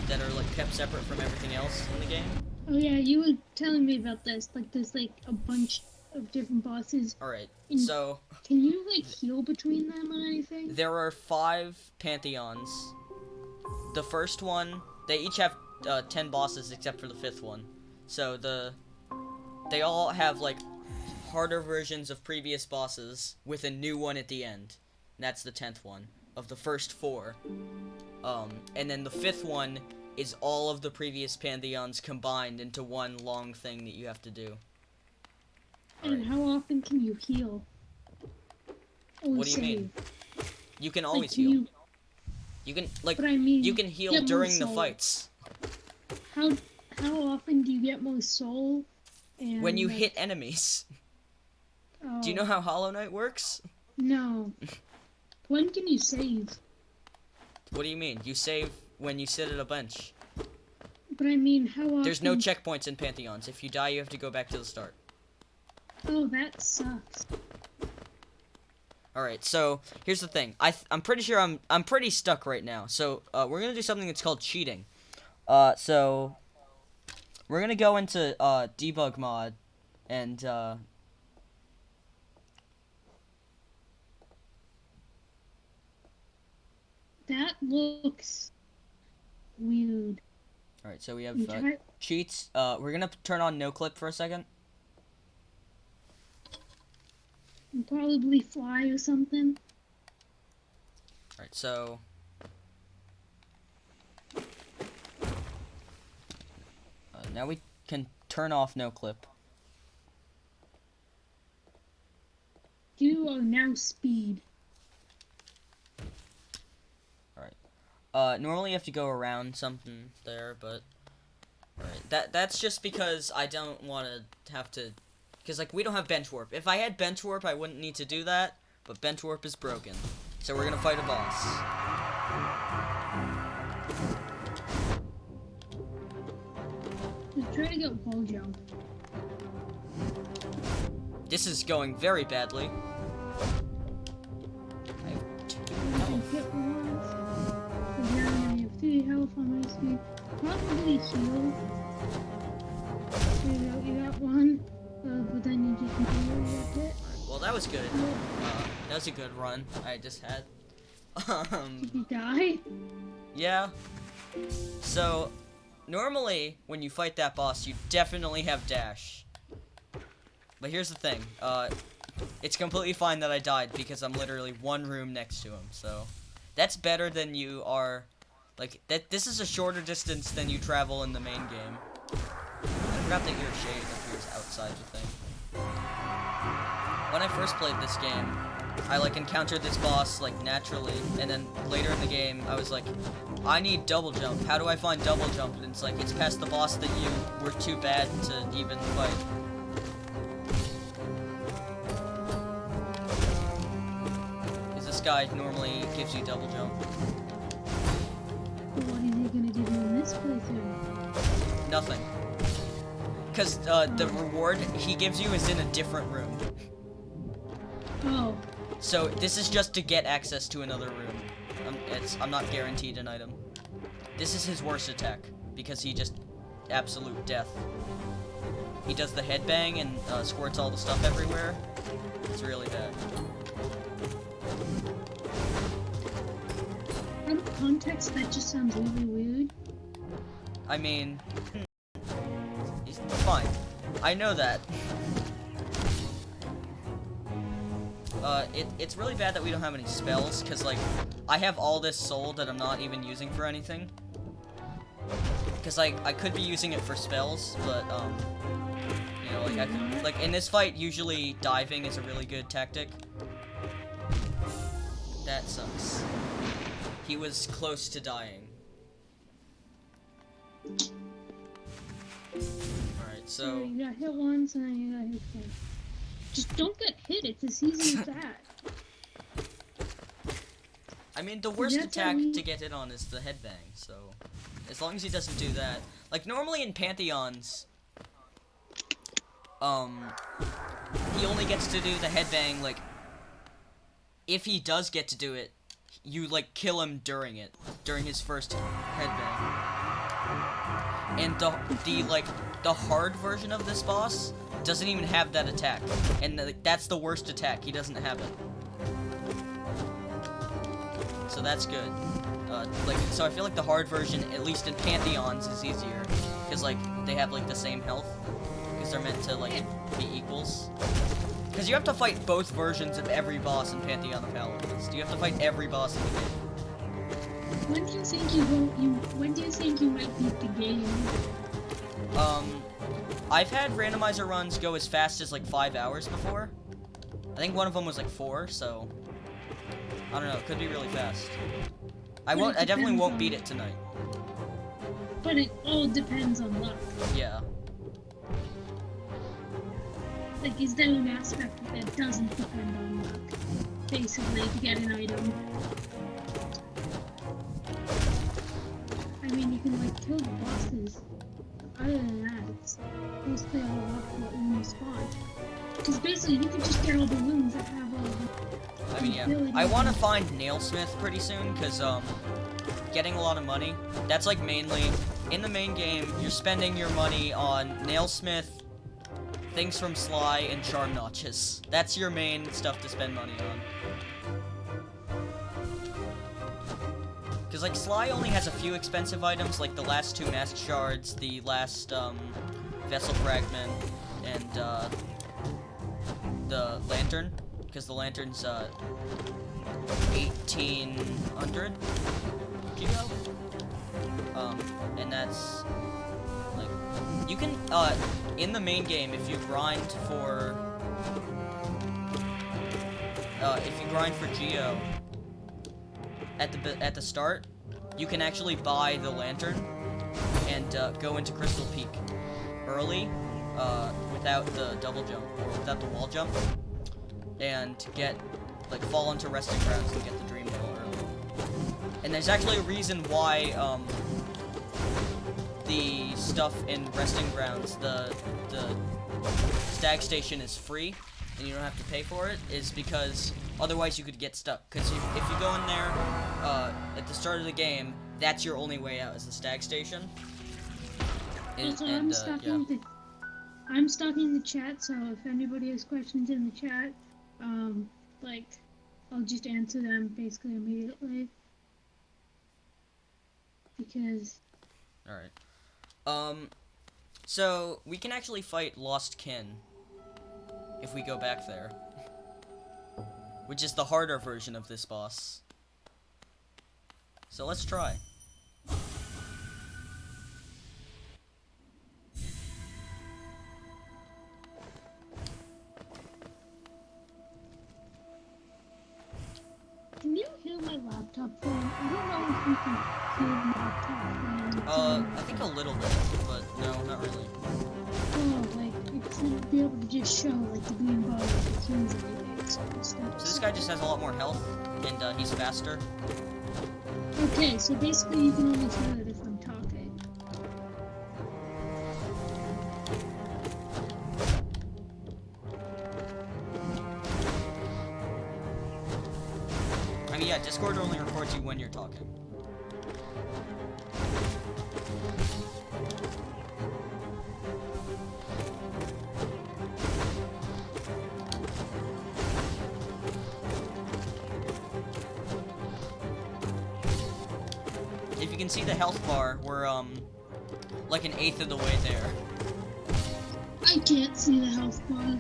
that are, like, kept separate from everything else in the game. Oh yeah, you were telling me about this. Like, there's, like, a bunch of different bosses. Alright, And so... Can you, like, heal between them or anything? There are 5 Pantheons. The first one, they each have 10 bosses except for the 5th one. So they all have, like, harder versions of previous bosses with a new one at the end. And that's the 10th one of the first 4. And then the 5th one is all of the previous Pantheons combined into one long thing that you have to do. And how often can you heal? Or What do you save? mean? You can always Like, heal. You can, like, But I mean, you can heal get more during the soul. fights. How often do you get more soul? And When you like, hit enemies. oh, Do you know how Hollow Knight works? No. When can you save? What do you mean? You save when you sit at a bench. But I mean, how often? There's no checkpoints in Pantheons. If you die, you have to go back to the start. Oh, that sucks. Alright, so, here's the thing. I'm pretty sure I'm pretty stuck right now. So, we're gonna do something that's called cheating. So... We're gonna go into, debug mod, and, That looks weird. Alright, so we have, You try- cheats. We're gonna turn on no clip for a second. Probably fly or something. Alright, so... now we can turn off no clip. You are now speed. Normally you have to go around something there, but... Alright, that's just because I don't want to have to... Because, like, we don't have bench warp. If I had bench warp, I wouldn't need to do that, but bench warp is broken. So we're gonna fight a boss. Just try to get wall jump. This is going very badly. I have 2 health. Hit once. Go down and you have 3 health on my speed. Probably heal. You got 1. But then you just heal a bit. Well, that was good. That was a good run I just had. Did you die? Yeah. So, normally, when you fight that boss, you definitely have dash. But here's the thing. It's completely fine that I died because I'm literally 1 room next to him. So, that's better than you are... Like, this is a shorter distance than you travel in the main game. I forgot that your shade appears outside the thing. When I first played this game, I like encountered this boss like naturally, and then later in the game I was like, I need double jump. How do I find double jump? And it's like it's past the boss that you were too bad to even fight. Because this guy normally gives you double jump. What is he gonna give you in this playthrough? Nothing. Because the reward he gives you is in a different room. Oh. So this is just to get access to another room. I'm not guaranteed an item. This is his worst attack because he just absolute death. He does the headbang and squirts all the stuff everywhere. It's really bad. From context, that just sounds really weird. I mean, he's fine. I know that. It's really bad that we don't have any spells, because, like, I have all this soul that I'm not even using for anything. Because, like, I could be using it for spells, but, you know, like, like, in this fight, usually diving is a really good tactic. That sucks. He was close to dying. Alright, so... You got hit once, and then you got hit twice. Just don't get hit, it's as easy as that. I mean, the worst attack to get hit on is the headbang, so... As long as he doesn't do that. Like, normally in Pantheons... he only gets to do the headbang, like... If he does get to do it, you, like, kill him during it. During his first headbang. And the hard version of this boss doesn't even have that attack. And that's the worst attack. He doesn't have it. So that's good. So I feel like the hard version, at least in Pantheons, is easier. Because, like, they have, like, the same health. Because they're meant to, like, be equals. Because you have to fight both versions of every boss in Pantheon of Paladins. You have to fight every boss in the game. When do you think when do you think you might beat the game? I've had randomizer runs go as fast as, like, 5 hours before. I think one of them was, like, 4, so... I don't know, it could be really fast. I definitely won't beat it tonight. But it all depends on luck. Yeah. Like, is there an aspect that doesn't depend on luck? Basically, to get an item. I mean, you can, like, kill the bosses. Other than that, it's mostly all luck when you spawn. Because basically, you can just get all the rooms that have all the... I mean, yeah. I want to find Nailsmith pretty soon, because, getting a lot of money, that's, like, mainly... In the main game, you're spending your money on Nailsmith, things from Sly, and charm notches. That's your main stuff to spend money on. Because, like, Sly only has a few expensive items, like the last 2 mask shards, the last, vessel fragment, and, the lantern. Because the lantern's, 1800 Geo? And that's, like, you can, in the main game, if you grind for Geo at the start, you can actually buy the lantern and go into Crystal Peak early without the double jump or without the wall jump, and fall into resting grounds and get the dream nail early. And there's actually a reason why the stuff in resting grounds, the stag station is free and you don't have to pay for it, is because otherwise you could get stuck. Because if you go in there at the start of the game, that's your only way out, is the stag station. I'm stalking the chat, so if anybody has questions in the chat, I'll just answer them basically immediately. Because... Alright. So, we can actually fight Lost Kin if we go back there. Which is the harder version of this boss. So let's try. can you hear my laptop phone? I don't know if you can hear my laptop phone. I think a little bit, but no, not really. Oh, like, it should be able to just show, like, the green bar with the keys and stuff. So this guy just has a lot more health, and he's faster. Okay, so basically you can only hear it if I'm talking. I mean, yeah, Discord only records you when you're talking. If you can see the health bar, we're, like an eighth of the way there. I can't see the health bar.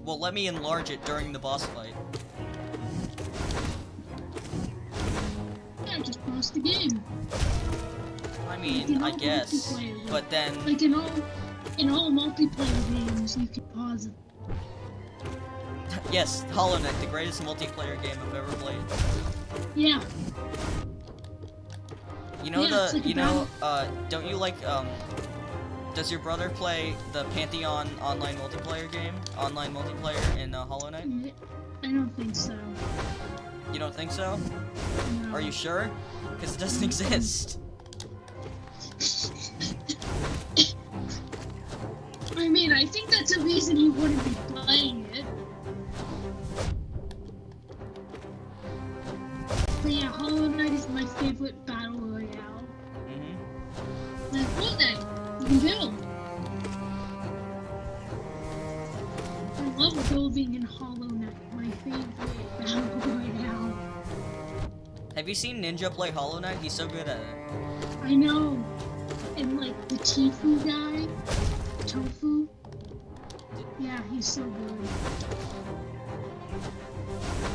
Well, let me enlarge it during the boss fight. I just paused the game. I mean, I guess, but then... Like in all multiplayer games, you can pause it. Yes, Hollow Knight, the greatest multiplayer game I've ever played. Yeah. You know Yeah, it's like don't you like, does your brother play the Pantheon online multiplayer game? Online multiplayer in Hollow Knight? I don't think so. You don't think so? No. Are you sure? Because it doesn't exist. I mean, I think that's a reason you wouldn't be playing it. But yeah, Hollow Knight is my favorite battle royale. Mm-hmm. Like Fortnite, you can build. I love building in Hollow Knight, my favorite battle royale. Have you seen Ninja play Hollow Knight? He's so good at it. I know. And like the Tifu guy, Tofu. Yeah, he's so good.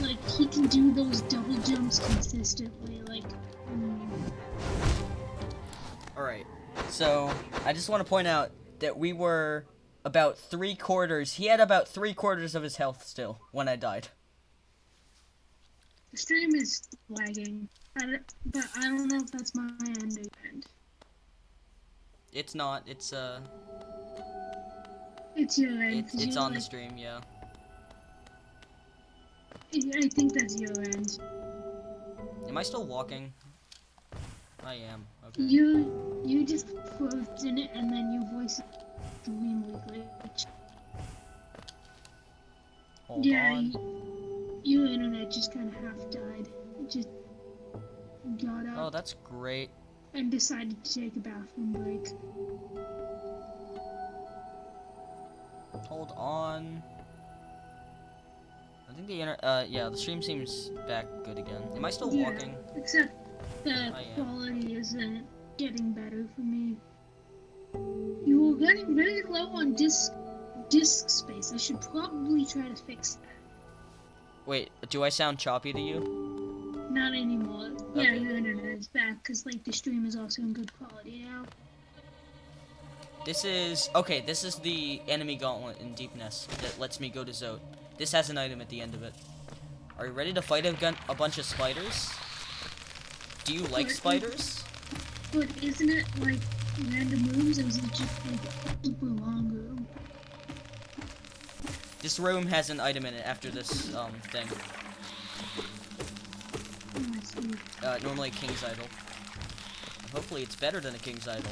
Like he can do those double jumps consistently. Like. Alright, so I just want to point out that we were about 3/4. He had about 3/4 of his health still when I died. The stream is lagging, but I don't know if that's my end or your end. It's not. It's It's your end. 'cause it's you're on the like- stream. Yeah. I think that's your end. Am I still walking? I am. Okay. You just froze in it, and then your voice extremely glitched. Hold Yeah, on. your internet just kind of half died. It just got Oh, up that's great. and decided to take a bathroom break. Hold on. I think the stream seems back good again. Am I still Yeah, walking? except the I am. quality isn't getting better for me. You were getting very low on disk space. I should probably try to fix that. Wait, do I sound choppy to you? Not anymore. Yeah, Okay. your internet is back because like the stream is also in good quality now. This is the enemy gauntlet in Deepness that lets me go to Zote. This has an item at the end of it. Are you ready to fight a bunch of spiders? Do you like spiders? But isn't it like random rooms, or is it just like a super long room? This room has an item in it after this thing. Oh, I see. Normally a king's idol. Hopefully it's better than a king's idol.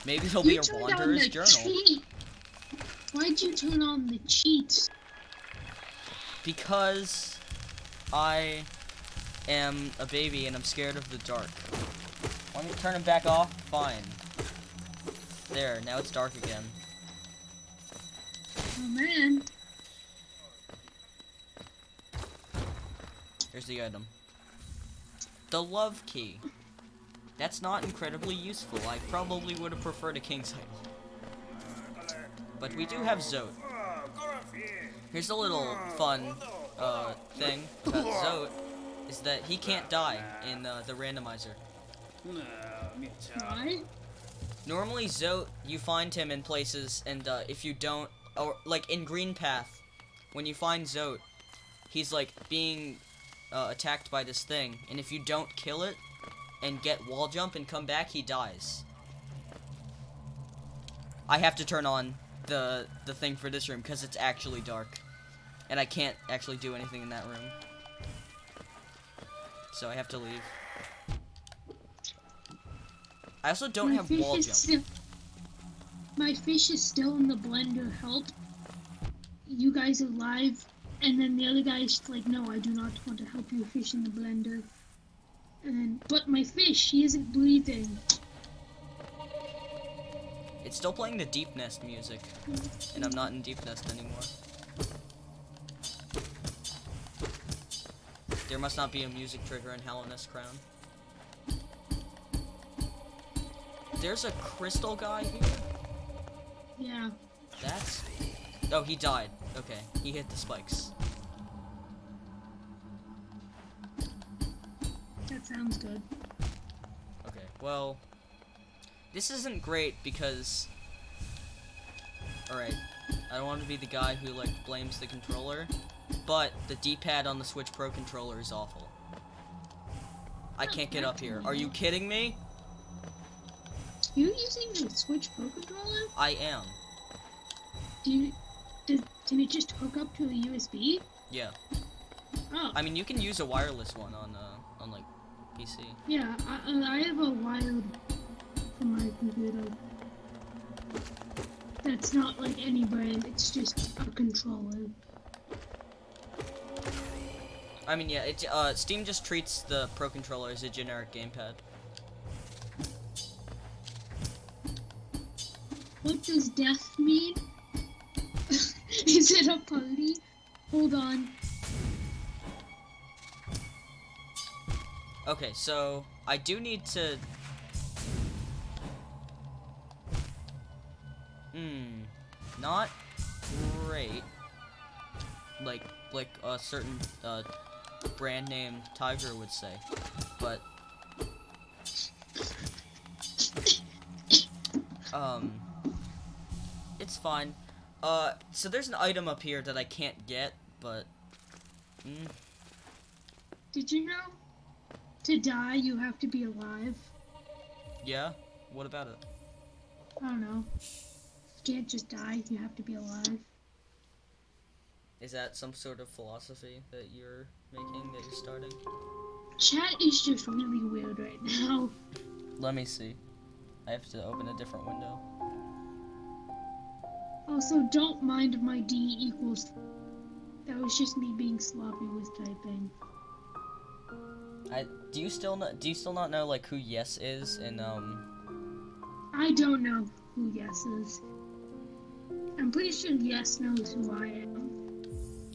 Maybe it'll be You a turned on wanderer's the journal. cheat. Why'd you turn on the cheats? Because I am a baby and I'm scared of the dark. Want me to turn it back off? Fine. There, now it's dark again. Oh man. Here's the item. The love key. That's not incredibly useful. I probably would have preferred a king's idol. But we do have Zote. Here's a little fun thing about Zote, is that he can't die in the randomizer. Why? Normally Zote, you find him in places, and if you don't, or like in Green Path, when you find Zote, he's like being attacked by this thing, and if you don't kill it and get wall jump and come back, he dies. I have to turn on the thing for this room because it's actually dark, and I can't actually do anything in that room. So I have to leave. I also don't have wall jump. My fish is still in the blender. Help! You guys are live, and then the other guy's like, "No, I do not want to help your fish in the blender." And then, but my fish, he isn't breathing. It's still playing the Deep Nest music, and I'm not in Deep Nest anymore. There must not be a music trigger in Hollow Nest Crown. There's a crystal guy here? Yeah. That's... Oh, he died. Okay, he hit the spikes. That sounds good. Okay, well... This isn't great because... Alright, I don't want to be the guy who, like, blames the controller, but the D-pad on the Switch Pro controller is awful. I can't get up here. Are you kidding me? You're using the Switch Pro controller? I am. Can it just hook up to a USB? Yeah. Oh. I mean, you can use a wireless one on like, PC. Yeah, I have a wired for my computer. That's not like any brand, it's just a controller. I mean, yeah, Steam just treats the Pro controller as a generic gamepad. What does death mean? Is it a party? Hold on. Okay, so I do need to... Not great. Like a certain brand name Tiger would say, but it's fine. So there's an item up here that I can't get, but Did you know? To die, you have to be alive. Yeah? What about it? I don't know. You can't just die, you have to be alive. Is that some sort of philosophy that you're making, that you're starting? Chat is just really weird right now. Let me see. I have to open a different window. Also, don't mind my D equals. That was just me being sloppy with typing. Do you still not know like who Yes is in I don't know who Yes is. I'm pretty sure Yes knows who I am.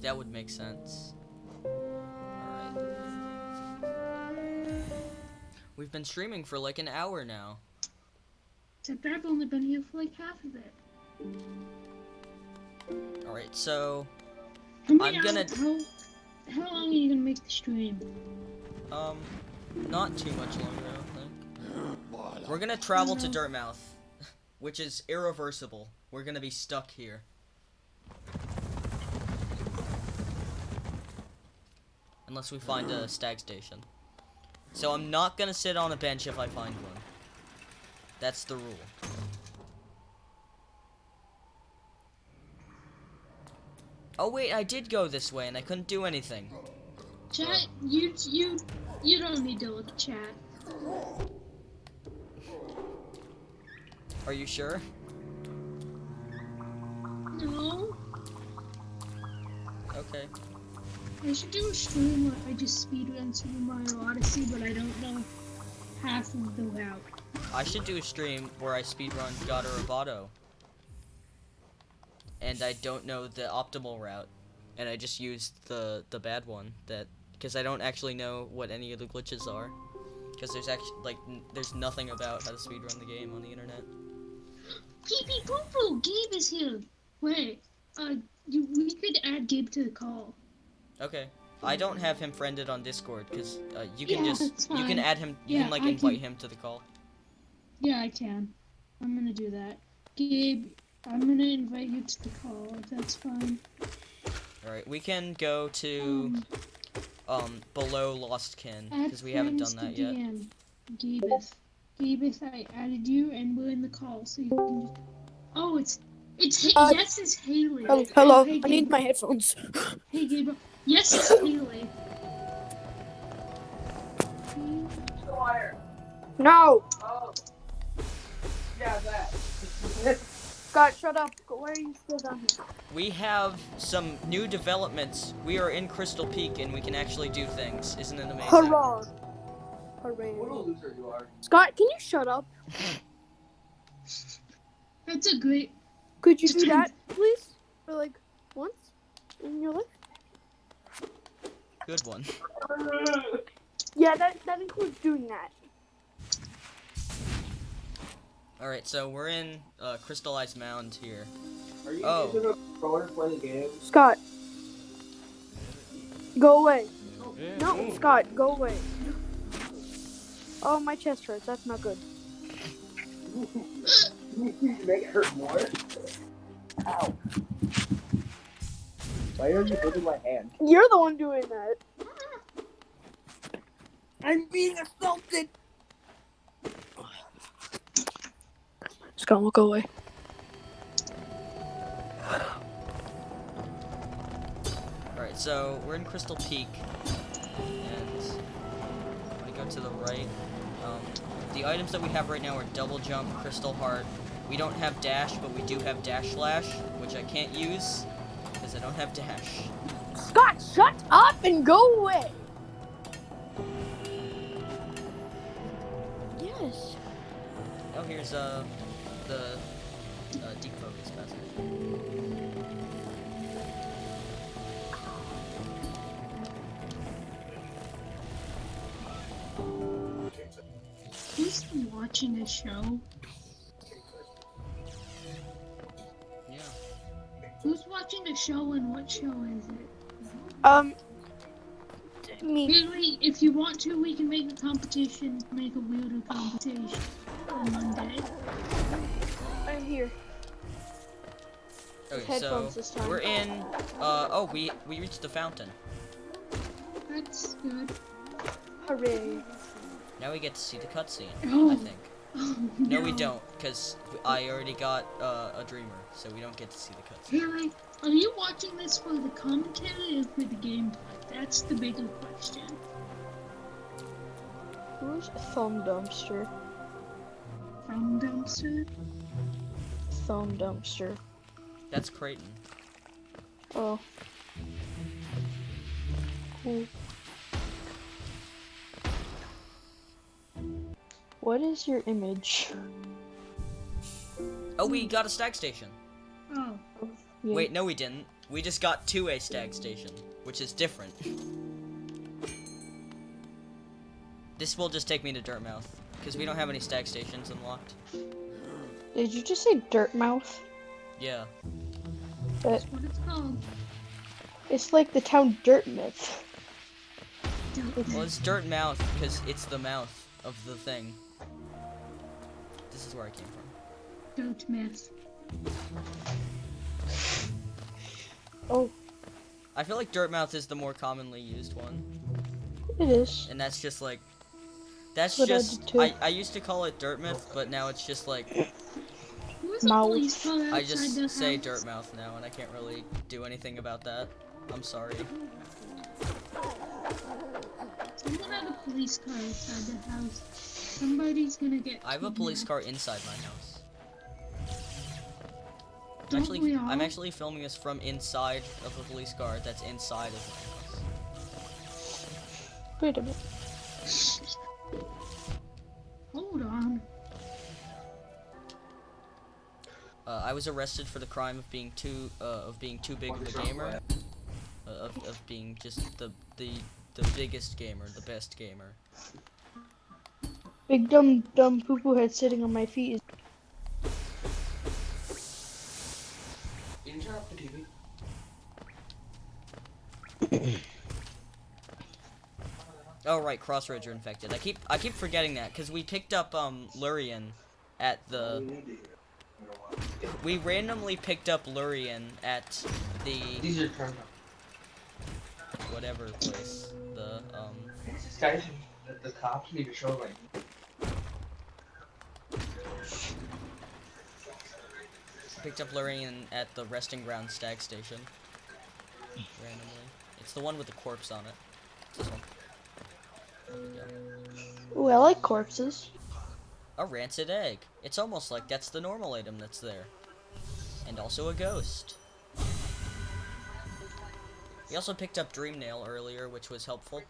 That would make sense. Alright. We've been streaming for like an hour now. Except I've only been here for like half of it. Alright, so I'm gonna How long are you gonna make the stream? not too much longer, I don't think. We're gonna travel to Dirtmouth, which is irreversible. We're gonna be stuck here. Unless we find a stag station. So I'm not gonna sit on a bench if I find one. That's the rule. Oh wait, I did go this way and I couldn't do anything. Chat, you don't need to look at chat. Are you sure? No. Okay. I should do a stream where I just speedrun Super Mario Odyssey, but I don't know half of the route. I should do a stream where I speedrun God of Roboto. And I don't know the optimal route. And I just used the bad one, because I don't actually know what any of the glitches are. Because there's actually, there's nothing about how to speedrun the game on the internet. Pee pee poo poo, Gabe is here. Wait, we could add Gabe to the call. Okay. I don't have him friended on Discord, because you can that's you can fine. add him, you Yeah, can, I invite can. him to the call. Yeah, I can. I'm gonna do that. Gabe, I'm gonna invite you to the call, if that's fine. Alright, we can go to below Lost Kin, Add because we haven't done friends that to yet. Dan. Gabus. Gabus, I added you, and we're in the call, so you can just... Oh, it's yes, it's Haley. Hello, Oh, hey, I need Gabe. my headphones. Hey, Gabriel. Yes, it's Haley. No! Scott, shut up. Why are you still down here? We have some new developments. We are in Crystal Peak and we can actually do things. Isn't it amazing? Hurrah! Hooray. What a loser you are. Scott, can you shut up? That's a great... Could you do that, please? For like, once in your life? Good one. Yeah, that includes doing that. Alright, so we're in Crystallized Mound here. Are you Oh. using a controller to play the game? Scott. Go away. No, Scott, go away. Oh, my chest hurts. That's not good. You make it hurt more? Ow. Why are you holding my hand? You're the one doing that. I'm being assaulted. Scott, look away. Alright, so we're in Crystal Peak. And when we go to the right, the items that we have right now are Double Jump, Crystal Heart. We don't have Dash, but we do have Dash Slash, which I can't use because I don't have Dash. Scott, shut up and go away. Yes. Oh, here's the deep focus passage. Who's watching a show? Yeah. Who's watching a show and what show is it? Me. Haley, if you want to, we can make a competition, make a weirder competition on Monday. I'm here. Okay, Headphones so this time. we're in. Oh, we reached the fountain. That's good. Hooray. Now we get to see the cutscene. Oh. I think. Oh, No, we don't, because I already got a dreamer, so we don't get to see the cutscene. Haley, are you watching this for the commentary or for the gameplay? That's the bigger question. Who's Thumb Dumpster? From Dumpster? Thumb Dumpster. That's Creighton. Oh. Cool. What is your image? Oh, we got a stag station. Oh. Yeah. Wait, no we didn't. We just got to a stag station, which is different. This will just take me to Dirtmouth, because we don't have any stag stations unlocked. Did you just say Dirtmouth? Yeah. That's what it's called. It's like the town Dirtmouth. Well, it's Dirtmouth, because it's the mouth of the thing. This is where I came from. Don't mess. Oh, I feel like Dirtmouth is the more commonly used one. it is. And that's just like... That's What I just... did too. I used to call it Dirtmouth, but now it's just like... Who's a Mouth. police car outside I just the say house? Dirtmouth now, and I can't really do anything about that. I'm sorry. Someone had a police car outside the house. Somebody's gonna get I have a police kidnapped. car inside my house. Don't we all? I'm actually filming this from inside of a police car that's inside of my house. Wait a minute. Hold on. I was arrested for the crime of being too big of a gamer, of being just the biggest gamer, the best gamer. Big dumb poo poo head sitting on my feet is. You didn't turn off the TV? Oh right, Crossroads are infected. I keep forgetting that because we picked up Lurian at the. We randomly picked up Lurian at the. These are turned off. whatever place. The These guys, the cops need to show like. picked up Lorraine at the resting ground stag station. Randomly. It's the one with the corpse on it. It's this one. There we go. Ooh, I like corpses. A rancid egg. It's almost like that's the normal item that's there. And also a ghost. We also picked up Dream Nail earlier, which was helpful.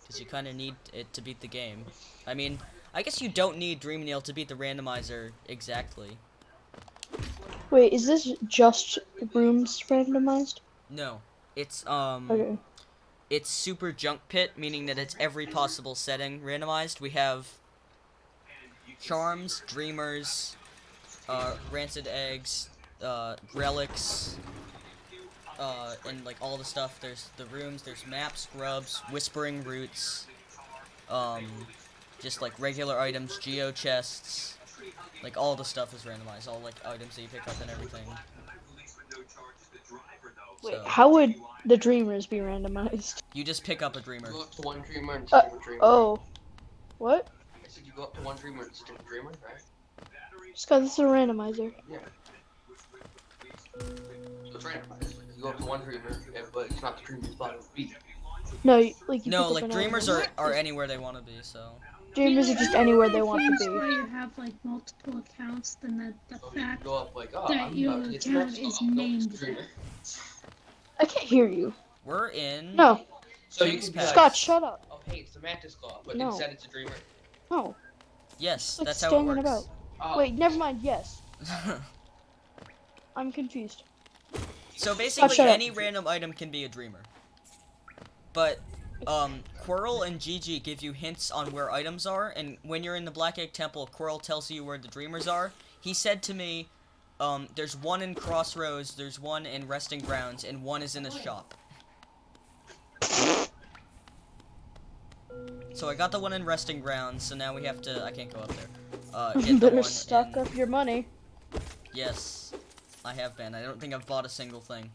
Because you kind of need it to beat the game. I mean, I guess you don't need Dream Nail to beat the randomizer exactly. Wait, is this just rooms randomized? No. It's, Okay. it's Super Junk Pit, meaning that it's every possible setting randomized. We have charms, dreamers, rancid eggs, relics, and like all the stuff. There's the rooms, there's maps, grubs, whispering roots, just like regular items, geo chests, like all the stuff is randomized, all like items that you pick up and everything. Wait, So, how would the dreamers be randomized? you just pick up a dreamer. You go up to one dreamer and stick a dreamer. Oh. What? I said you go up to one dreamer and stick a dreamer, right? Just cause it's a randomizer. Yeah. So it's randomized. You go up to one dreamer, but it's not the dreamer you thought it would be. No, like you No, pick up like an dreamers animal. are anywhere they want to be, so. Dreamers are just anywhere they want Games to where be. you have like multiple accounts, then the So you fact go up like, oh, that I'm your about to get the account next is call. Don't named it's a dreamer. I can't hear you. We're in. No, So you King's can be Pass. like, Scott, shut up. oh hey, it's the mantis claw, but No. instead it's a dreamer. No. Yes, Like that's how it standing works. about. Oh, Wait, never mind. Yes, I'm confused. So basically, shut up. any random item can be a dreamer. But, Quirrell and Gigi give you hints on where items are, and when you're in the Black Egg Temple, Quirrell tells you where the dreamers are. He said to me, there's one in Crossroads, there's one in Resting Grounds, and one is in a shop. So I got the one in Resting Grounds, so now we have to, I can't go up there. Get the Better one stock in, up your money. yes, I have been. I don't think I've bought a single thing.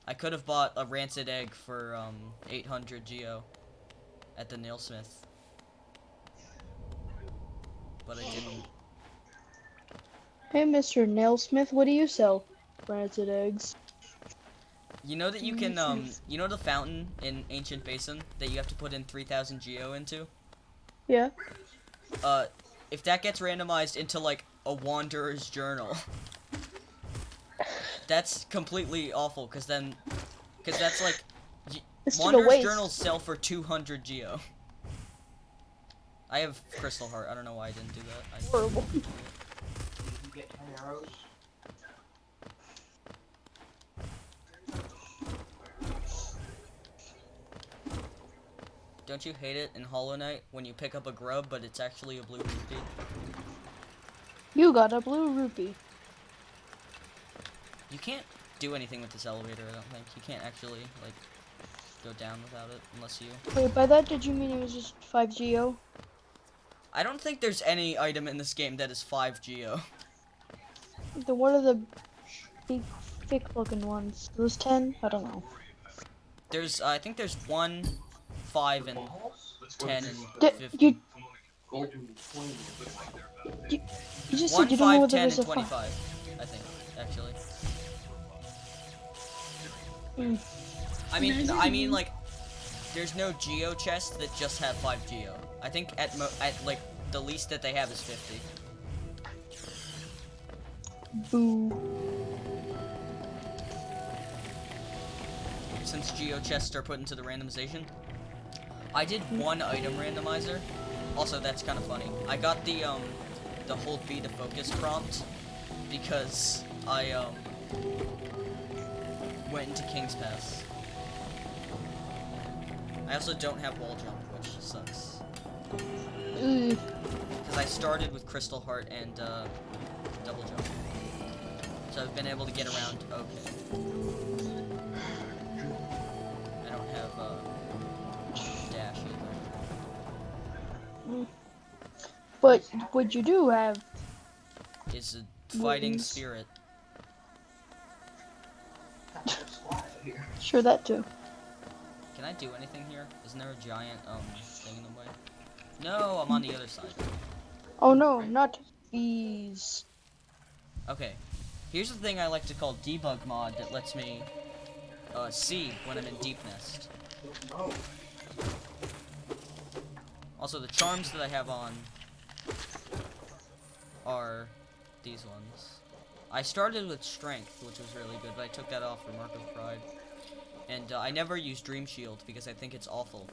I could have bought a rancid egg for 800 geo at the nailsmith, but I didn't. Hey, Mr. Nailsmith, what do you sell? Rancid eggs. You know that you can you know the fountain in Ancient Basin that you have to put in 3000 geo into? Yeah. If that gets randomized into like a Wanderer's Journal, that's completely awful, because that's like, It's just a Wanderer's waste. Journals sell for 200 geo. I have Crystal Heart, I don't know why I didn't do that. Horrible. you get 10 arrows. Don't you hate it in Hollow Knight when you pick up a grub, but it's actually a blue rupee? You got a blue rupee. You can't do anything with this elevator, I don't think. You can't actually, like, go down without it, unless you... Wait, by that did you mean it was just 5 geo? I don't think there's any item in this game that is 5 geo. Then what are the big, thick looking ones? Those 10? I don't know. There's, I think there's 1, 5, and Balls? 10, and Did 50. you, Golden coin. you just 1, said you don't know 5, whether 10, there's and a 5. 25, I think, actually. Mm. I mean, like, there's no geo chests that just have 5 geo. I think at like, the least that they have is 50. Boo. Since geo chests are put into the randomization. I did one item randomizer. Also, that's kind of funny. I got the hold B to focus prompt because I went into King's Pass. I also don't have wall jump, which sucks. Because I started with Crystal Heart and double jump. So I've been able to get around okay. I don't have dash either. But what you do have, It's a fighting Wings. spirit. Sure, that too. Can I do anything here? Isn't there a giant thing in the way? No, I'm on the other side. Oh no, not these. Okay. Here's the thing I like to call debug mod that lets me see when I'm in deep nest. Also, the charms that I have on are these ones. I started with strength, which was really good, but I took that off for Mark of Pride. And I never use Dream Shield because I think it's awful.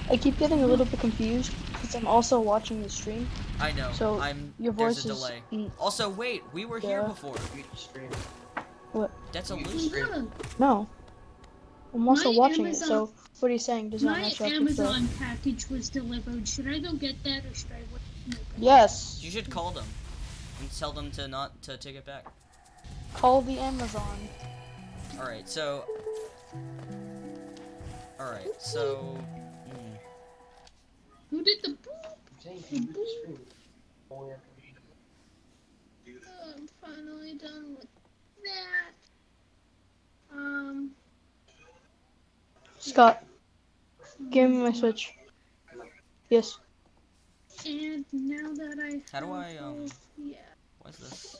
I keep getting a little bit confused because I'm also watching the stream. I know. So your voice there's a is. delay. Also, wait, we were here Yeah. before. What? That's a loop. Yeah. No. I'm also My watching Amazon- it. So what are you saying? Does not My match up with the. Amazon package was delivered. Should I go get that or should I wait? No, Yes. You should call them and tell them to not to take it back. Call the Amazon. Alright, so... Alright, so... Who did the boop? I'm finally done with that. Scott, give me my Switch. Yes. And now that I How do I, yeah. What's this?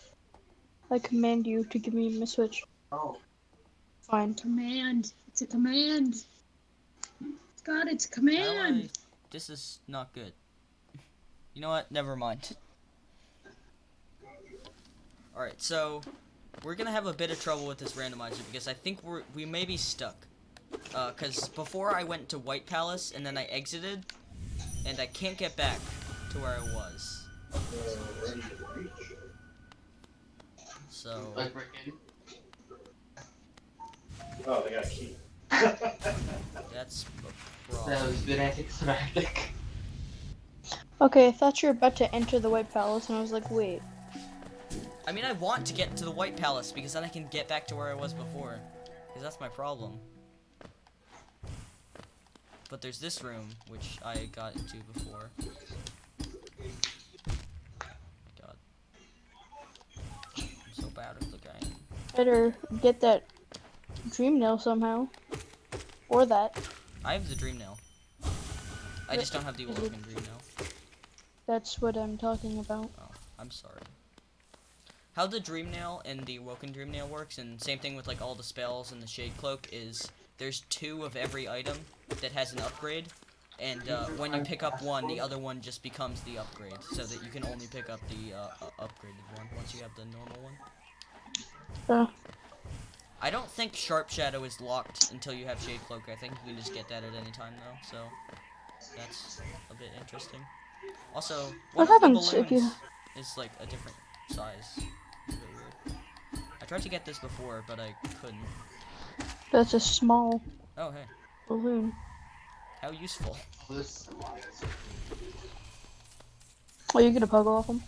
I command you to give me my Switch. Oh. Fine. Command. It's a command. God, it's a How do command. I... This is not good. You know what? Never mind. Alright, so... We're gonna have a bit of trouble with this randomizer because I think we may be stuck. Cause before I went to White Palace and then I exited, and I can't get back to where I was. So... Like freaking. Oh, they got a key. That's a problem. That was good anticlimactic. Okay, I thought you were about to enter the White Palace, and I was like, wait. I mean, I want to get to the White Palace because then I can get back to where I was before. Because that's my problem. But there's this room, which I got into before. God. I'm so bad at the game. Better get that dream nail somehow. Or that. I have the dream nail. I just don't have the Awoken dream nail. That's what I'm talking about. Oh, I'm sorry. How the dream nail and the Awoken dream nail works, and same thing with like all the spells and the shade cloak, is there's 2 of every item that has an upgrade, and when you pick up one, the other one just becomes the upgrade, so that you can only pick up the upgraded one once you have the normal one. I don't think Sharp Shadow is locked until you have Shade Cloak. I think you can just get that at any time though, so that's a bit interesting. Also, one What of the happens if balloons you- is like a different size. It's a bit weird. I tried to get this before, but I couldn't. That's a small Oh hey, balloon. how useful. This. Are you gonna pug off them?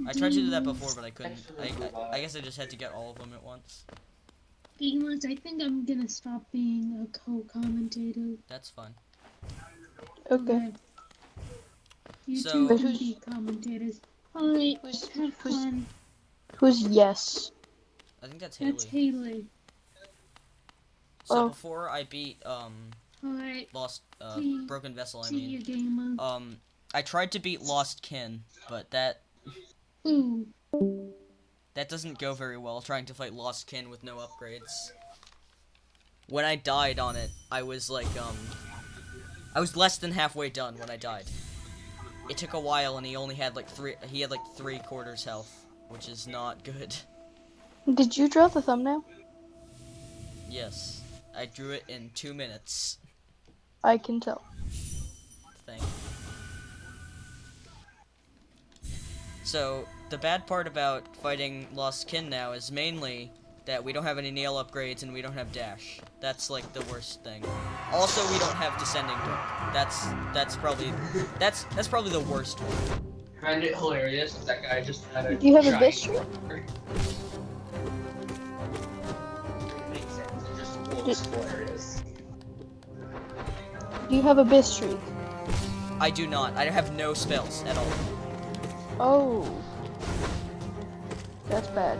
I tried to do that before, but I couldn't. I guess I just had to get all of them at once. Being I think I'm gonna stop being a co-commentator. That's fine. Okay. You So- two Wait, can who's- be commentators. Alright, Who's- have who's- fun. Who's yes? I think that's Haley. That's Haley. So Oh. before I beat Alright, Lost See- Broken Vessel, I see you, mean, gamer. I tried to beat Lost Kin, but that Ooh. doesn't go very well, trying to fight Lost Kin with no upgrades. When I died on it, I was like, I was less than halfway done when I died. It took a while, and he only had like 3/4 health, which is not good. Did you draw the thumbnail? Yes, I drew it in 2 minutes. I can tell. Thing. So, the bad part about fighting Lost Kin now is mainly that we don't have any nail upgrades and we don't have dash. That's like the worst thing. Also, we don't have descending dark. That's probably the worst one. I find it hilarious that that guy just had a. Do you have a giant- best streak? Makes sense. It just looks hilarious. Do you have a best streak? I do not. I have no spells at all. Oh. That's bad.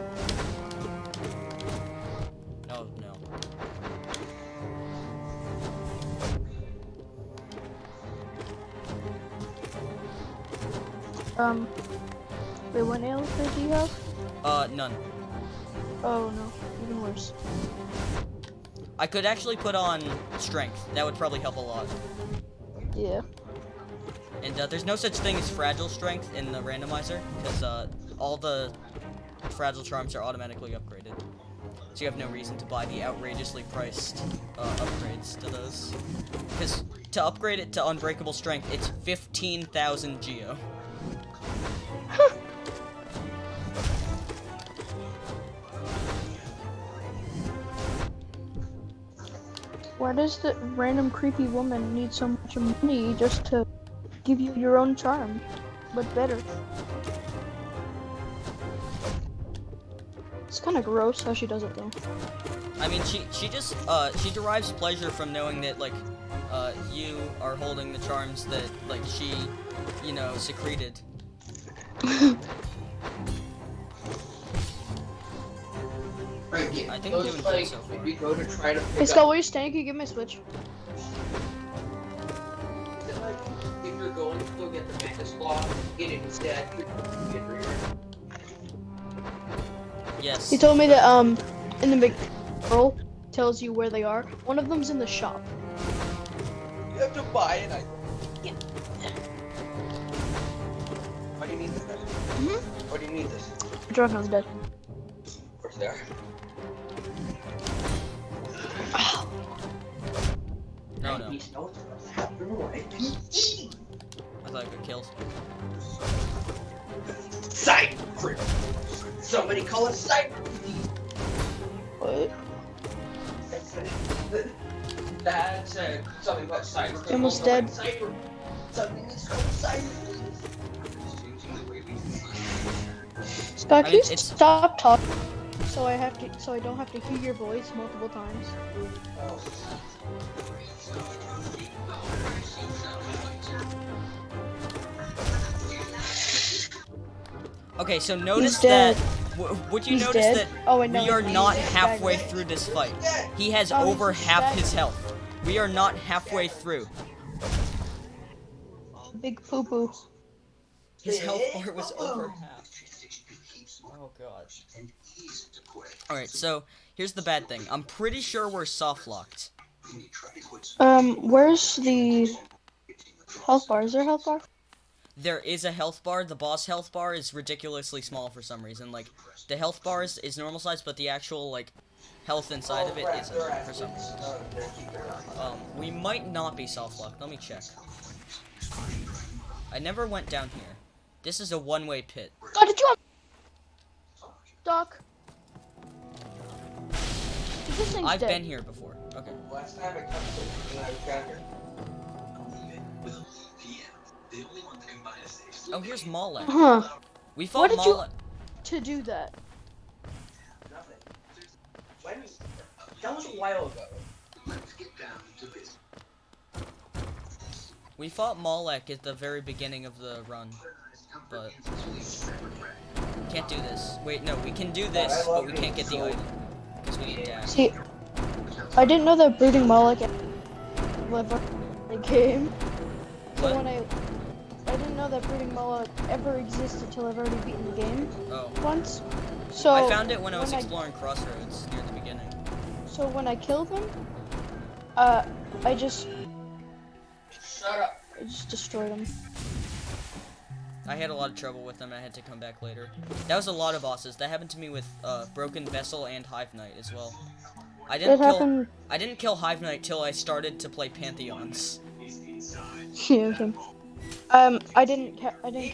Wait, what nail trait do you have? None. Oh no, even worse. I could actually put on strength. That would probably help a lot. Yeah. And there's no such thing as fragile strength in the randomizer, because all the fragile charms are automatically upgraded. So you have no reason to buy the outrageously priced upgrades to those. Because to upgrade it to unbreakable strength, it's 15,000 geo. Why does the random creepy woman need so much money just to give you your own charm, but better? It's kind of gross how she does it though. I mean, she just she derives pleasure from knowing that like you are holding the charms that like she, you know, secreted. Right, I think those, I'm doing like, good so far. if you go to try to Hey pick Scott, up, will you stand? Can you give me a switch? like, if you're going to go get the Mantis block, get it instead, you get rear. Yes. He told me that in the big scroll tells you where they are. One of them's in the shop. You have to buy it. Why do you need this? Why do you need this? Dragon's dead. Of course they are. No, no. These notes are happening away. I thought I got killed. Cyber! Somebody call it cyber! What? Dad said something about cyber. Almost dead. Cyber. Something is called cyber. Scott, I can you mean, it's- stop talking? So I don't have to hear your voice multiple times. Okay, so notice He's dead. that. Would you He's notice dead. that Oh, wait, no, we are he's not dead. halfway Staggered. through this fight? He has Oh, he's over just half his staggered. health. We are not halfway through. Big poo poo. His health bar was over half. Oh god. Alright, so here's the bad thing. I'm pretty sure we're soft locked. Where's the health bar? Is there a health bar? There is a health bar. The boss health bar is ridiculously small for some reason. Like, the health bar is normal size, but the actual, like, health inside of it isn't for some reason. We might not be soft locked. Let me check. I never went down here. This is a one-way pit. God, did you have... Doc. This thing's I've dead. been here before. Okay. Last time I come to I was down here. Oh, here's Malek. Huh. We What fought did you- Malek. To do that. Nothing. When? That was a while ago. We fought Malek at the very beginning of the run, but can't do this. Wait, no, we can do this, but we can't get the item because we need dash. See, I didn't know that brooding Moloch ever in the game. So What? when I didn't know that brooding Moloch ever existed until I've already beaten the game Oh, once. So I found it when I was when exploring Crossroads near the beginning. So when I killed him, I just Shut up. destroyed him. I had a lot of trouble with them. I had to come back later. That was a lot of bosses. That happened to me with Broken Vessel and Hive Knight as well. I That happened. didn't kill Hive Knight till I started to play Pantheons. Yeah, okay. I didn't kill. I didn't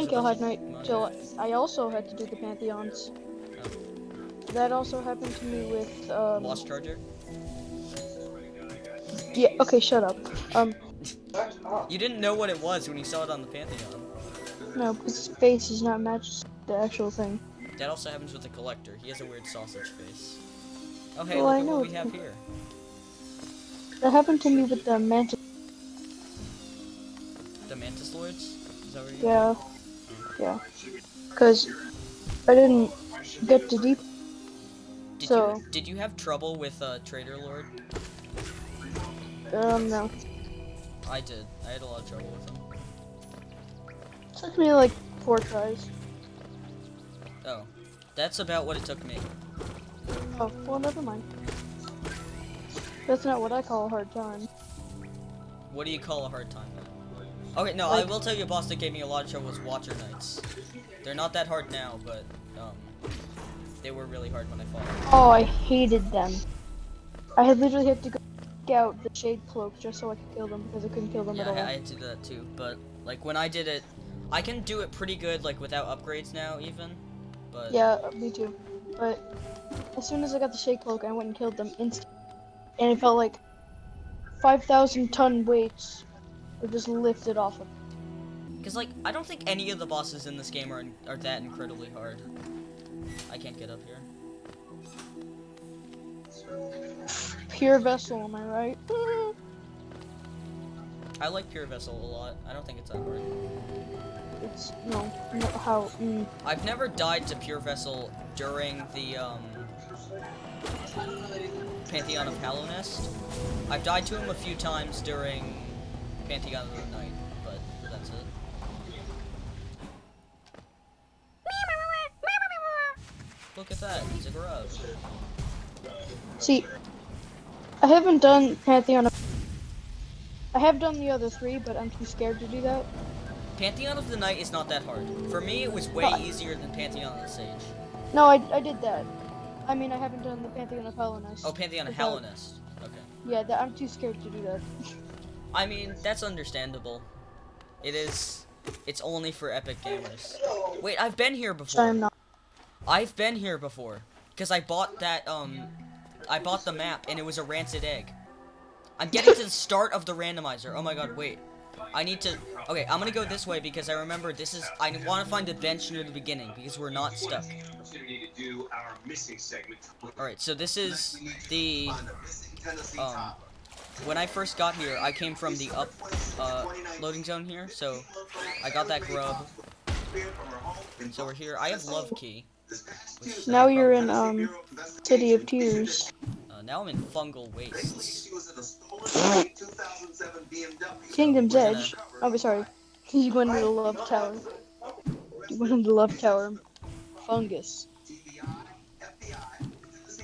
kill Hive Knight till I also had to do the Pantheons. That also happened to me with Lost Charger? Yeah. Okay, shut up. You didn't know what it was when you saw it on the Pantheon. No, because his face is not matched the actual thing. That also happens with the Collector. He has a weird sausage face. Oh hey, Well, look I at know what we it's- have here. That happened to me with the Mantis. The Mantis Lords? Is that what you're Yeah. Yeah. Because I didn't get to deep. So- Did you have trouble with Trader Lord? No. I did. I had a lot of trouble with him. took me like 4 tries. Oh, that's about what it took me. Oh, well, never mind. That's not what I call a hard time. What do you call a hard time, man? Okay, no, I Like- will tell you a boss that gave me a lot of trouble was Watcher Knights. They're not that hard now, but, they were really hard when I fought them. Oh, I hated them. I had literally had to go pick out the shade cloak just so I could kill them because I couldn't kill them Yeah, at all. I had to do that too, but, like, when I did it, I can do it pretty good, like, without upgrades now, even, but... Yeah, me too. But as soon as I got the shade cloak, I went and killed them instantly. And it felt like 5,000 ton weights were just lifted off of. Because, like, I don't think any of the bosses in this game are that incredibly hard. I can't get up here. Pure vessel, am I right? I like Pure Vessel a lot. I don't think it's that hard. It's no how. I've never died to Pure Vessel during the, Pantheon of Hallownest. I've died to him a few times during Pantheon of the Night, but that's it. Look at that, he's a grub. See, I haven't done Pantheon. I have done the other 3, but I'm too scared to do that. Pantheon of the Night is not that hard. For me, it was way easier than Pantheon of the Sage. No, I did that. I mean, I haven't done the Pantheon of Hallownest. Oh, Pantheon of Without- Hallownest. Okay. Yeah, I'm too scared to do that. I mean, that's understandable. It's only for epic gamers. Wait, I've been here before. So I'm not. I've been here before. Because I bought that, I bought the map, and it was a rancid egg. I'm getting to the start of the randomizer. Oh my god, wait. I need to... Okay, I'm gonna go this way because I remember this is... I want to find a bench near the beginning because we're not stuck. Alright, so this is the... When I first got here, I came from the up, loading zone here, so I got that grub. So we're here. I have Love Key. Which, Now you're in City of Tears. now I'm in Fungal Wastes. Kingdom's we're gonna- Edge. Oh, sorry. You went into the Love Tower. You went into the Love Tower. Fungus.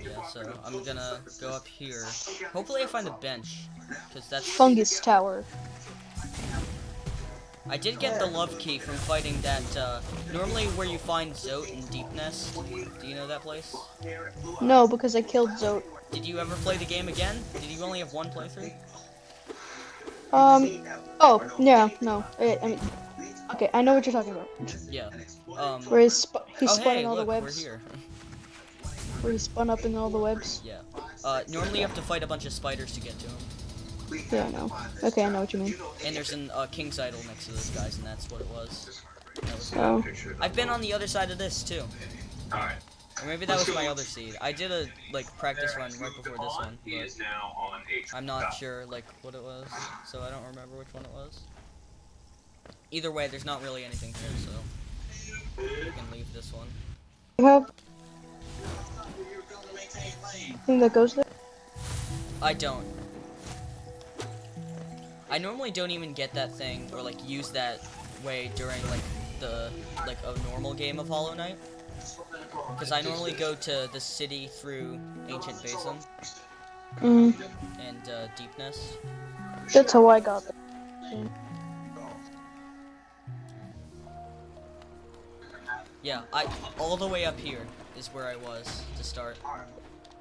Yeah, so I'm gonna go up here. Hopefully I find a bench, because that's... Fungus Tower. I did get the Love Key from fighting that, normally where you find Zote in Deep Nest. Do you know that place? No, because I killed Zote. Did you ever play the game again? Did you only have one playthrough? Oh, yeah, no. I mean, okay, I know what you're talking about. Yeah. Where he's spun hey, in all look, the webs. we're here. Where he spun up in all the webs. Yeah. Normally you have to fight a bunch of spiders to get to him. Yeah, I know. Okay, I know what you mean. And there's an King's Idol next to those guys, and that's what it was. That was Oh. I've been on the other side of this, too. Alright. Or maybe that was my other seed. I did a, practice run right before this one, but I'm not sure, what it was, so I don't remember which one it was. Either way, there's not really anything here, so we can leave this one. You have thing that goes there? I don't. I normally don't even get that thing, or, use that way during, a normal game of Hollow Knight. Because I normally go to the city through Ancient Basin and Deepness. That's how I got it. Yeah, all the way up here is where I was to start.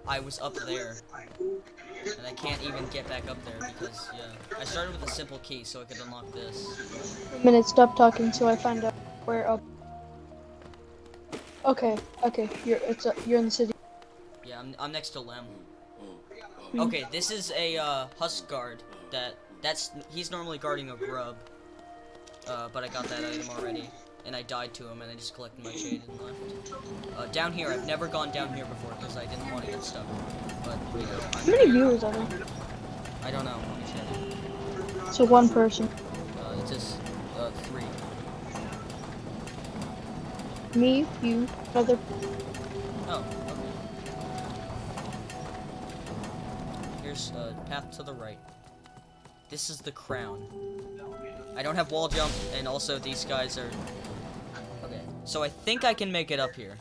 I was up there, and I can't even get back up there because, yeah. I started with a simple key so I could unlock this. A minute, stop talking so I find out where up. Okay, you're in the city. Yeah, I'm next to Lem. Okay, this is a husk guard he's normally guarding a grub. But I got that item already, and I died to him, and I just collected my shade and left. Down here, I've never gone down here before because I didn't want to get stuck. But you know, How many viewers are there? I don't know. Let me check. So one person. It says 3. Me, you, another. Oh, okay. Here's path to the right. This is the crown. I don't have wall jump, and also these guys are... Okay, so I think I can make it up here.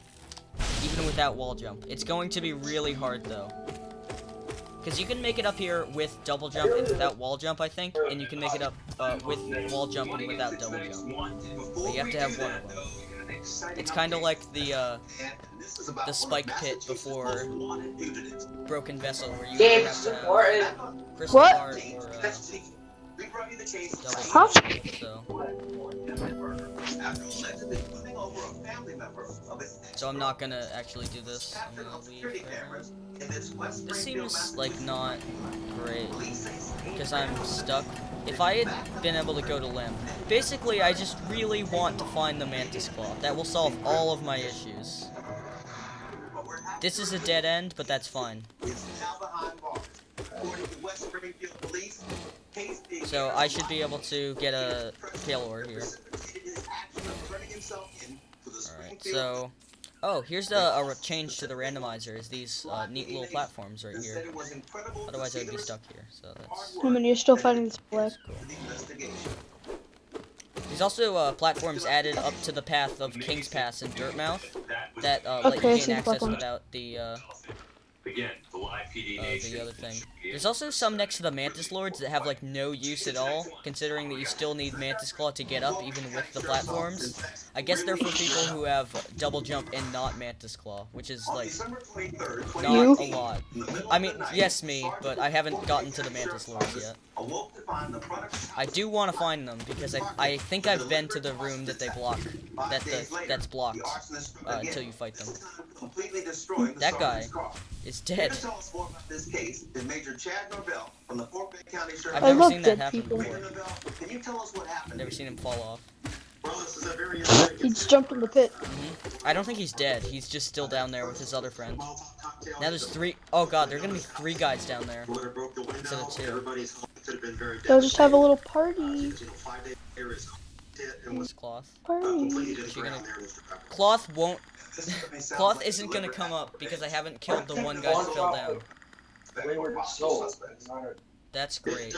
Even without wall jump. It's going to be really hard, though. Because you can make it up here with double jump and without wall jump, I think. And you can make it up with wall jump and without double jump. But you have to have one of them. It's kind of like the spike pit before Broken Vessel, where you either have to have crystal What? heart or double Huh? jump. So I'm not gonna actually do this. I'm gonna leave right now. This seems like not great because I'm stuck. If I had been able to go to Limb, basically I just really want to find the Mantis Claw. That will solve all of my issues. This is a dead end, but that's fine. So I should be able to get a Tailor here. Alright, so... Oh, here's a change to the randomizer, is these neat little platforms right here. Otherwise I would be stuck here, so that's... I mean, you're still fighting this black. Cool. There's also platforms added up to the path of King's Pass and Dirtmouth that let Okay, I you see gain the access platforms. without the other thing. There's also some next to the Mantis Lords that have like no use at all, considering that you still need Mantis Claw to get up even with the platforms. I guess they're for people who have double jump and not Mantis Claw, which is like not You? a lot. I mean, yes, me, but I haven't gotten to the Mantis Lords yet. I do want to find them because I think I've been to the room that they block, that's blocked until you fight them. That guy is dead. I've I never love seen that dead happen people. before. Never seen him fall off. He just jumped in the pit. I don't think he's dead. He's just still down there with his other friend. Now there's 3. Oh god, there are gonna be 3 guys down there instead of 2. They'll just have a little party. What's Cloth? Party. Is she gonna... Cloth won't... Cloth isn't gonna come up because I haven't killed the one guy who fell down. That's great.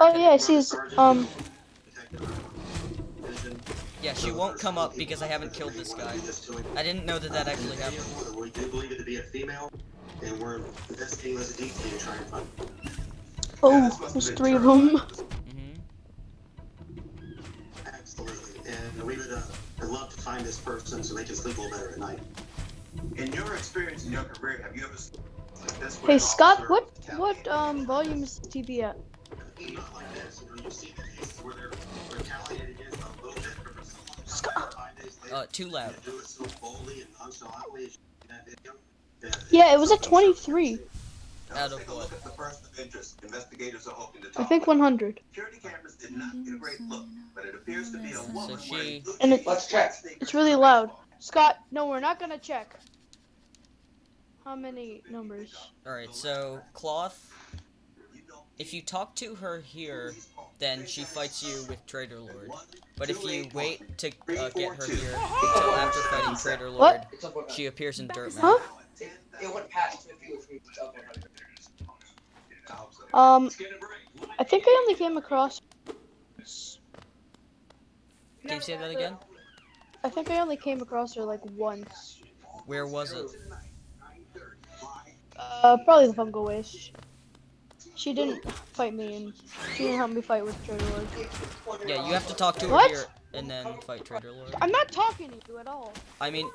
Oh yeah, I see his, Yeah, she won't come up because I haven't killed this guy. I didn't know that that actually happened. oh, there's 3 of them. Mm-hmm. Absolutely, and we would love to find this person so they can sleep a little better at night. In your experience in your career, have you ever seen like this? Hey Scott, what volume is the TV at? Not like this. You know, you see the cases where they're retaliated against a little bit for Scott. 5 days later. Too loud. Do it so boldly and nonchalantly as you do in that video. Yeah, it was at 23. Out of what? The person of interest investigators are hoping to I talk think about. 100. Security cameras did not get a great look, but it appears to be a woman she- wearing blue And jeans. it's really loud. Scott, no, we're not gonna check. How many numbers? Alright, so, Cloth, if you talk to her here, then she fights you with Traitor Lord. But if you wait to get her here until after fighting Traitor Lord, What? she appears in Dirtmouth. Huh? It went past 50 with me. I think I only came across. Can you say that again? I think I only came across her like once. Where was it? Probably the Fungal Waste. She didn't fight me, and she didn't help me fight with Traitor Lord. Yeah, you have to talk to her What? here and then fight Traitor Lord. I'm not talking to you at all. I mean,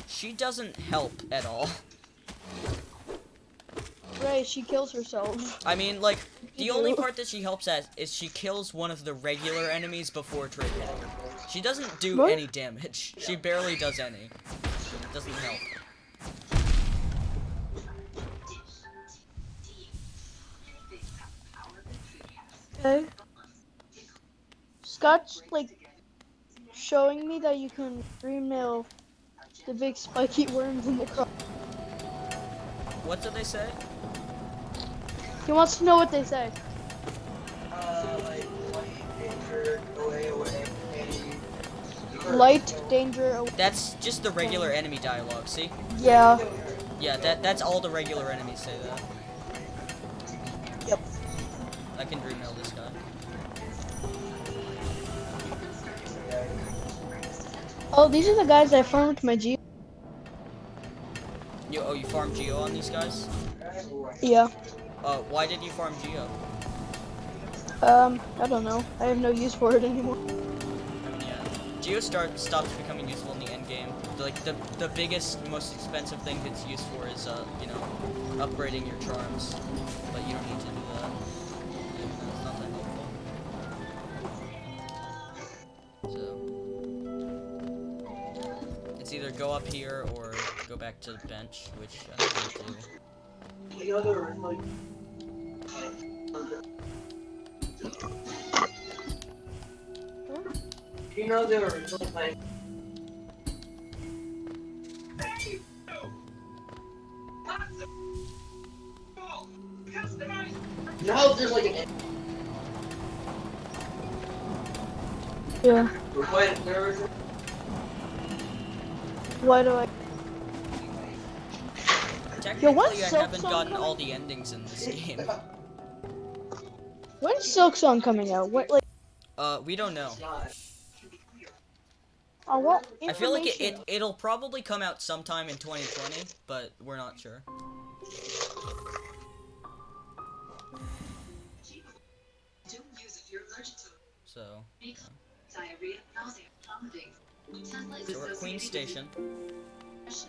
she doesn't help at all. Ray, she kills herself. I mean, like, the only part that she helps at is she kills one of the regular enemies before Traitor Lord. She doesn't do What? any damage. She barely does any. It doesn't help. Okay. Scott's like showing me that you can remail the big spiky worms in the car. What did they say? He wants to know what they say. Like, danger, away, Light, danger, That's just the regular enemy dialogue, see? yeah. Yeah, that's all the regular enemies say that. Yep. I can dream mill this guy. Oh, these are the guys I farmed my G. You farm Geo on these guys? Yeah. Why did you farm Geo? I don't know. I have no use for it anymore. Yeah. Geo stops becoming useful in the end game. Like the biggest, most expensive thing it's used for is you know, upgrading your charms. But you don't need to do that. It's not that helpful. So it's either go up here or go back to the bench, which I don't want to do. You know, there were like. You know, they were originally playing. No, there's like an. Yeah. Wait, there was. Why do I? Technically, when's I Silk haven't Song gotten coming? all the endings in this game. When's Silk Song coming out? What like? We don't know. Oh, what? I feel like Information? it'll probably come out sometime in 2020, but we're not sure. So, yeah. So we're at Queen Station. This is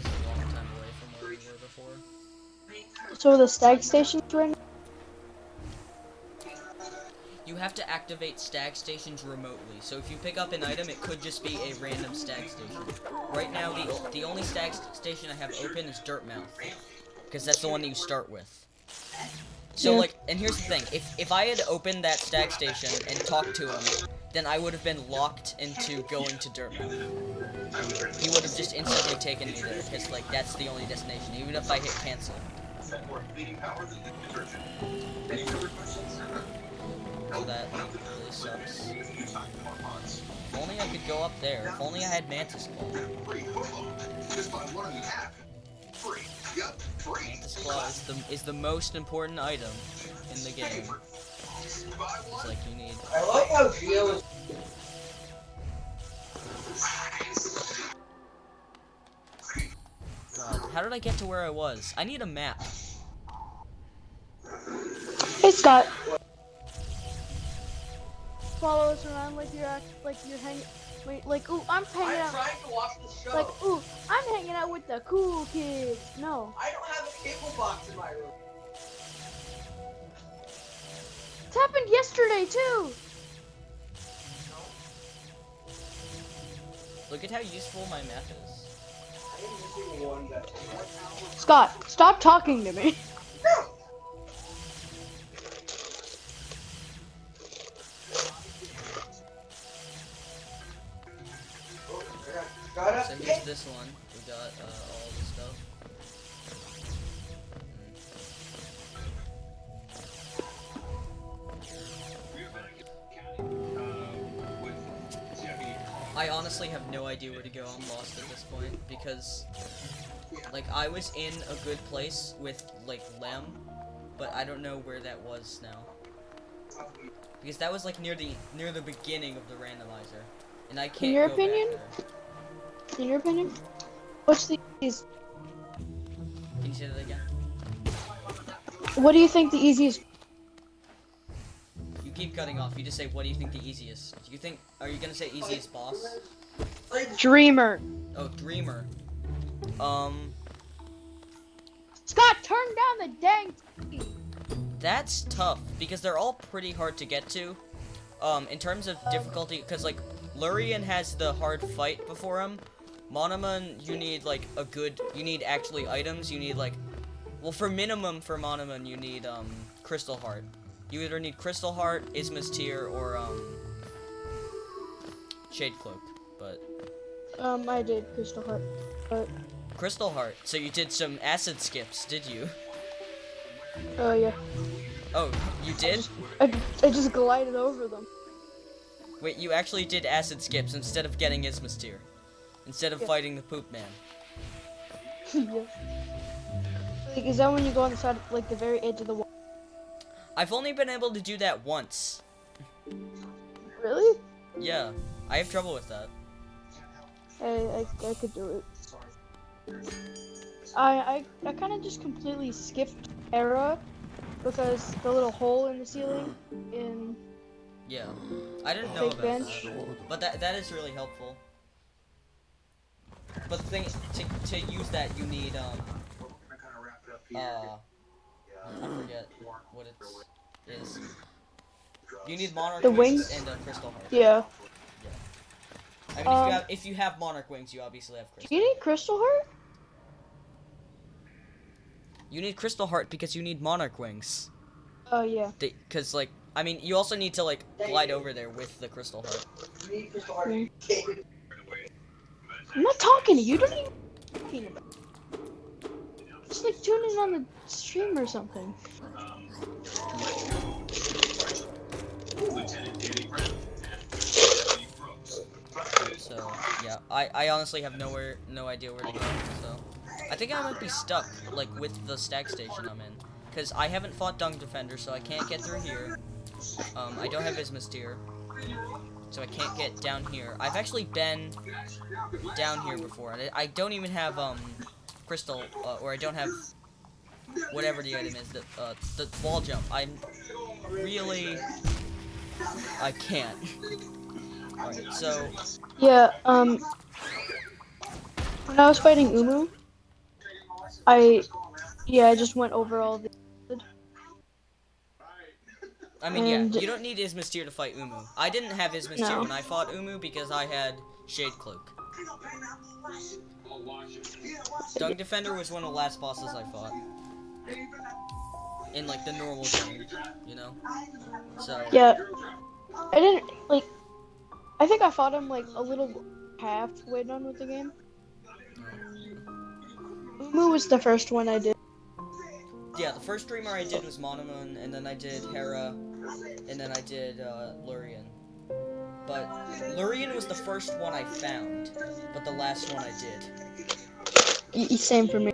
a long time away from where we were before. So the stag station's right now? You have to activate stag stations remotely, so if you pick up an item, it could just be a random stag station. Right now, the only stag station I have open is Dirtmouth, because that's the one that you start with. So, Yeah. like, and here's the thing, if I had opened that stag station and talked to him, then I would have been locked into going to Dirtmouth. He would have just instantly taken me there, because, like, that's the only destination, even if I hit cancel. So that really sucks. If only I could go up there. If only I had Mantis Claw. Mantis Claw is the most important item in the game. It's like you need. I like how Geo is. God, how did I get to where I was? I need a map. Hey Scott. Follow us around like you're hanging. Wait, like ooh, I'm hanging I'm out. trying to watch the show. Like ooh, I'm hanging out with the cool kids. No. I don't have a cable box in my room. It's happened yesterday too. Look at how useful my map is. I am missing one that. Scott, stop talking to me. So here's this one. We got all the stuff. I honestly have no idea where to go. I'm lost at this point because, like, I was in a good place with like Lem, but I don't know where that was now. Because that was like near the beginning of the randomizer, and I can't. In your go back opinion? there. In your opinion, what's the easiest? Can you say that again? What do you think the easiest? You keep cutting off. You just say, what do you think the easiest? Do you think, are you gonna say easiest boss? Dreamer. Oh, Dreamer. Scott, turn down the dang TV. That's tough, because they're all pretty hard to get to. In terms of difficulty, because, like, Lurian has the hard fight before him. Monoman, you need, like, you need actually items. You need, like, well, for Monoman, you need, Crystal Heart. You either need Crystal Heart, Isma's Tear, or, Shade Cloak, but... I did Crystal Heart, but... Crystal Heart, so you did some acid skips, did you? Oh, yeah. Oh, you did? I just glided over them. Wait, you actually did acid skips instead of getting Isma's Tear. instead of Yeah. fighting the poop man. Yeah. Like, is that when you go on the side, like the very edge of the wall? I've only been able to do that once. Really? Yeah, I have trouble with that. I could do it. I kind of just completely skipped era because the little hole in the ceiling in Yeah, I didn't know Big about Bench. that, but that is really helpful. But the thing to use that, you need I forget what it is. You need monarch The wings wings? and a crystal heart. Yeah. I mean, if you have monarch wings, you obviously have Do crystal. you need Crystal Heart? You need crystal heart because you need monarch wings. Oh yeah. Because like, I mean, you also need to like glide over there with the crystal heart. I'm not talking to you. Don't even talking about. Just like tune in on the stream or something. So yeah, I honestly have no idea where to go. So I think I might be stuck like with the stag station I'm in, because I haven't fought Dung Defender, so I can't get through here. I don't have Ismasteer, so I can't get down here. I've actually been down here before, and I don't even have crystal, or I don't have whatever the item is, the wall jump. I can't. Alright, so Yeah. When I was fighting Umu, I just went over all the. I mean, yeah, And- you don't need Ismasteer to fight Umu. I didn't have Ismasteer No. when I fought Umu because I had Shade Cloak. Dung Defender was one of the last bosses I fought. In, like, the normal game, you know? So, Yeah. I didn't like. I think I fought him like a little halfway done with the game. Umu was the first one I did. yeah, the first streamer I did was Monomoon, and then I did Hera, and then I did, Lurian. But Lurian was the first one I found, but the last one I did. Same for me.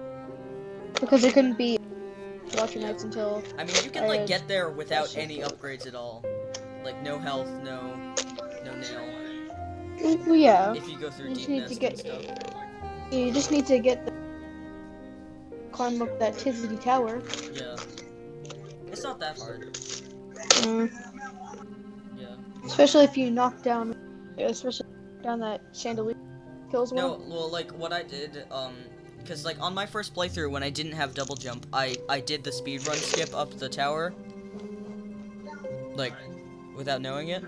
Because it couldn't be Watcher Nights until. I mean, you can, like, get there without any upgrades at all. Like, no health, no nail. Well, yeah. If you go through You just deep need nest to get. and stuff. You just need to get the. Climb up that Tizzity Tower. Yeah. It's not that hard. Yeah. Especially if you knock down. Especially down that chandelier. Kills one. No, well, like, what I did, because, like, on my first playthrough, when I didn't have double jump, I did the speedrun skip up the tower. Like, without knowing it.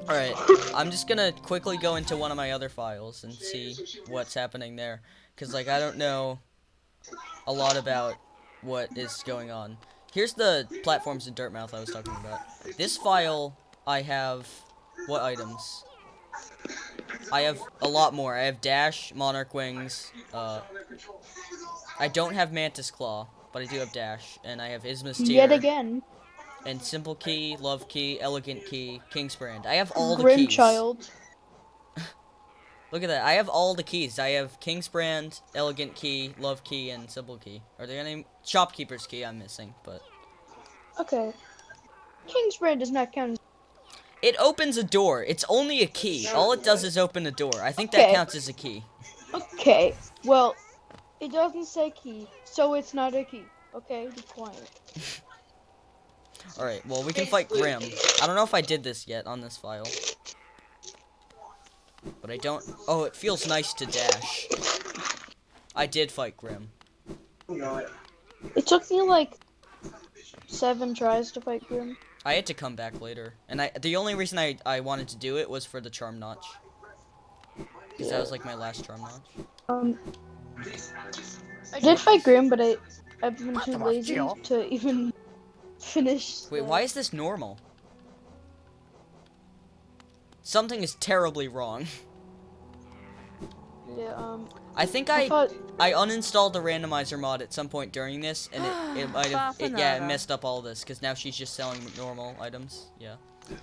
Alright, I'm just gonna quickly go into one of my other files and see what's happening there. Because, like, I don't know a lot about what is going on. Here's the platforms in Dirtmouth I was talking about. This file, I have... what items? I have a lot more. I have Dash, Monarch Wings, I don't have Mantis Claw, but I do have Dash, and I have Ismasteer. Yet again. And Simple Key, Love Key, Elegant Key, King's Brand. I have all the keys. Grimchild. Look at that. I have all the keys. I have King's Brand, Elegant Key, Love Key, and Simple Key. Are there any Shopkeeper's Key I'm missing, but... Okay. King's Brand does not count as. It opens a door. It's only a key. All it does is open a door. I think that Okay. counts as a key. Okay. Well, it doesn't say key, so it's not a key. Okay, be quiet. Alright, well, we can fight Grim. I don't know if I did this yet on this file. But I don't... Oh, it feels nice to dash. I did fight Grim. It took me like 7 tries to fight Grim. I had to come back later. And the only reason I wanted to do it was for the Charm Notch. Because that was like my last Charm Notch. I did fight Grim, but I've been too lazy to even finish. Wait, why is this normal? Something is terribly wrong. Yeah, I think I thought I uninstalled the randomizer mod at some point during this, and it might have, it messed up all this, because now she's just selling normal items, yeah.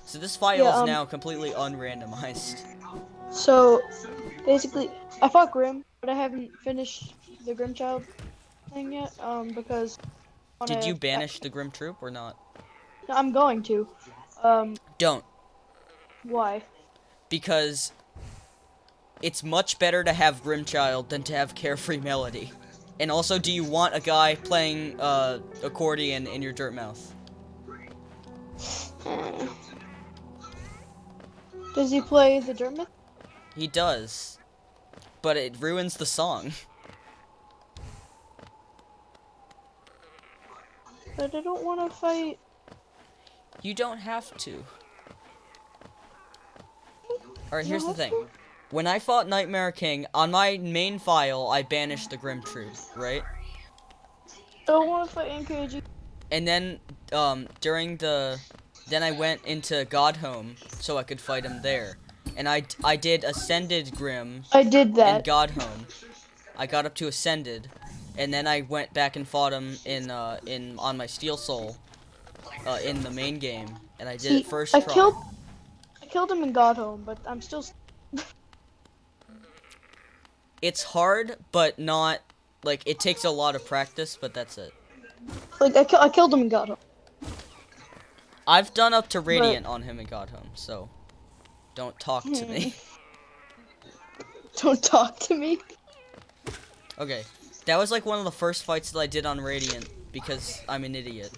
So this file is now completely unrandomized. so. basically, I fought Grim, but I haven't finished the Grim Child thing yet. Because I Did you wanna, banish the Grim Troop or not? I'm going to. Don't, Why? because it's much better to have Grimchild than to have Carefree Melody. And also, do you want a guy playing accordion in your dirt mouth? Does he play the Dermot? He does, but it ruins the song. But I don't want to fight. You don't have to. Alright, here's the have thing. to? When I fought Nightmare King, on my main file, I banished the Grim Troop, right? I don't want to fight NKG. And then, then I went into Godhome, so I could fight him there. And I did Ascended Grim I did in that. Godhome. I got up to Ascended, and then I went back and fought him on my Steel Soul, in the main game, and I did it first I try. killed him in Godhome, but I'm still. It's hard, but not, like, it takes a lot of practice, but that's it. Like I killed him in Godhome. I've done up to Radiant on him in Godhome, so don't talk to me. Don't talk to me. Okay, that was like one of the first fights that I did on Radiant, because I'm an idiot.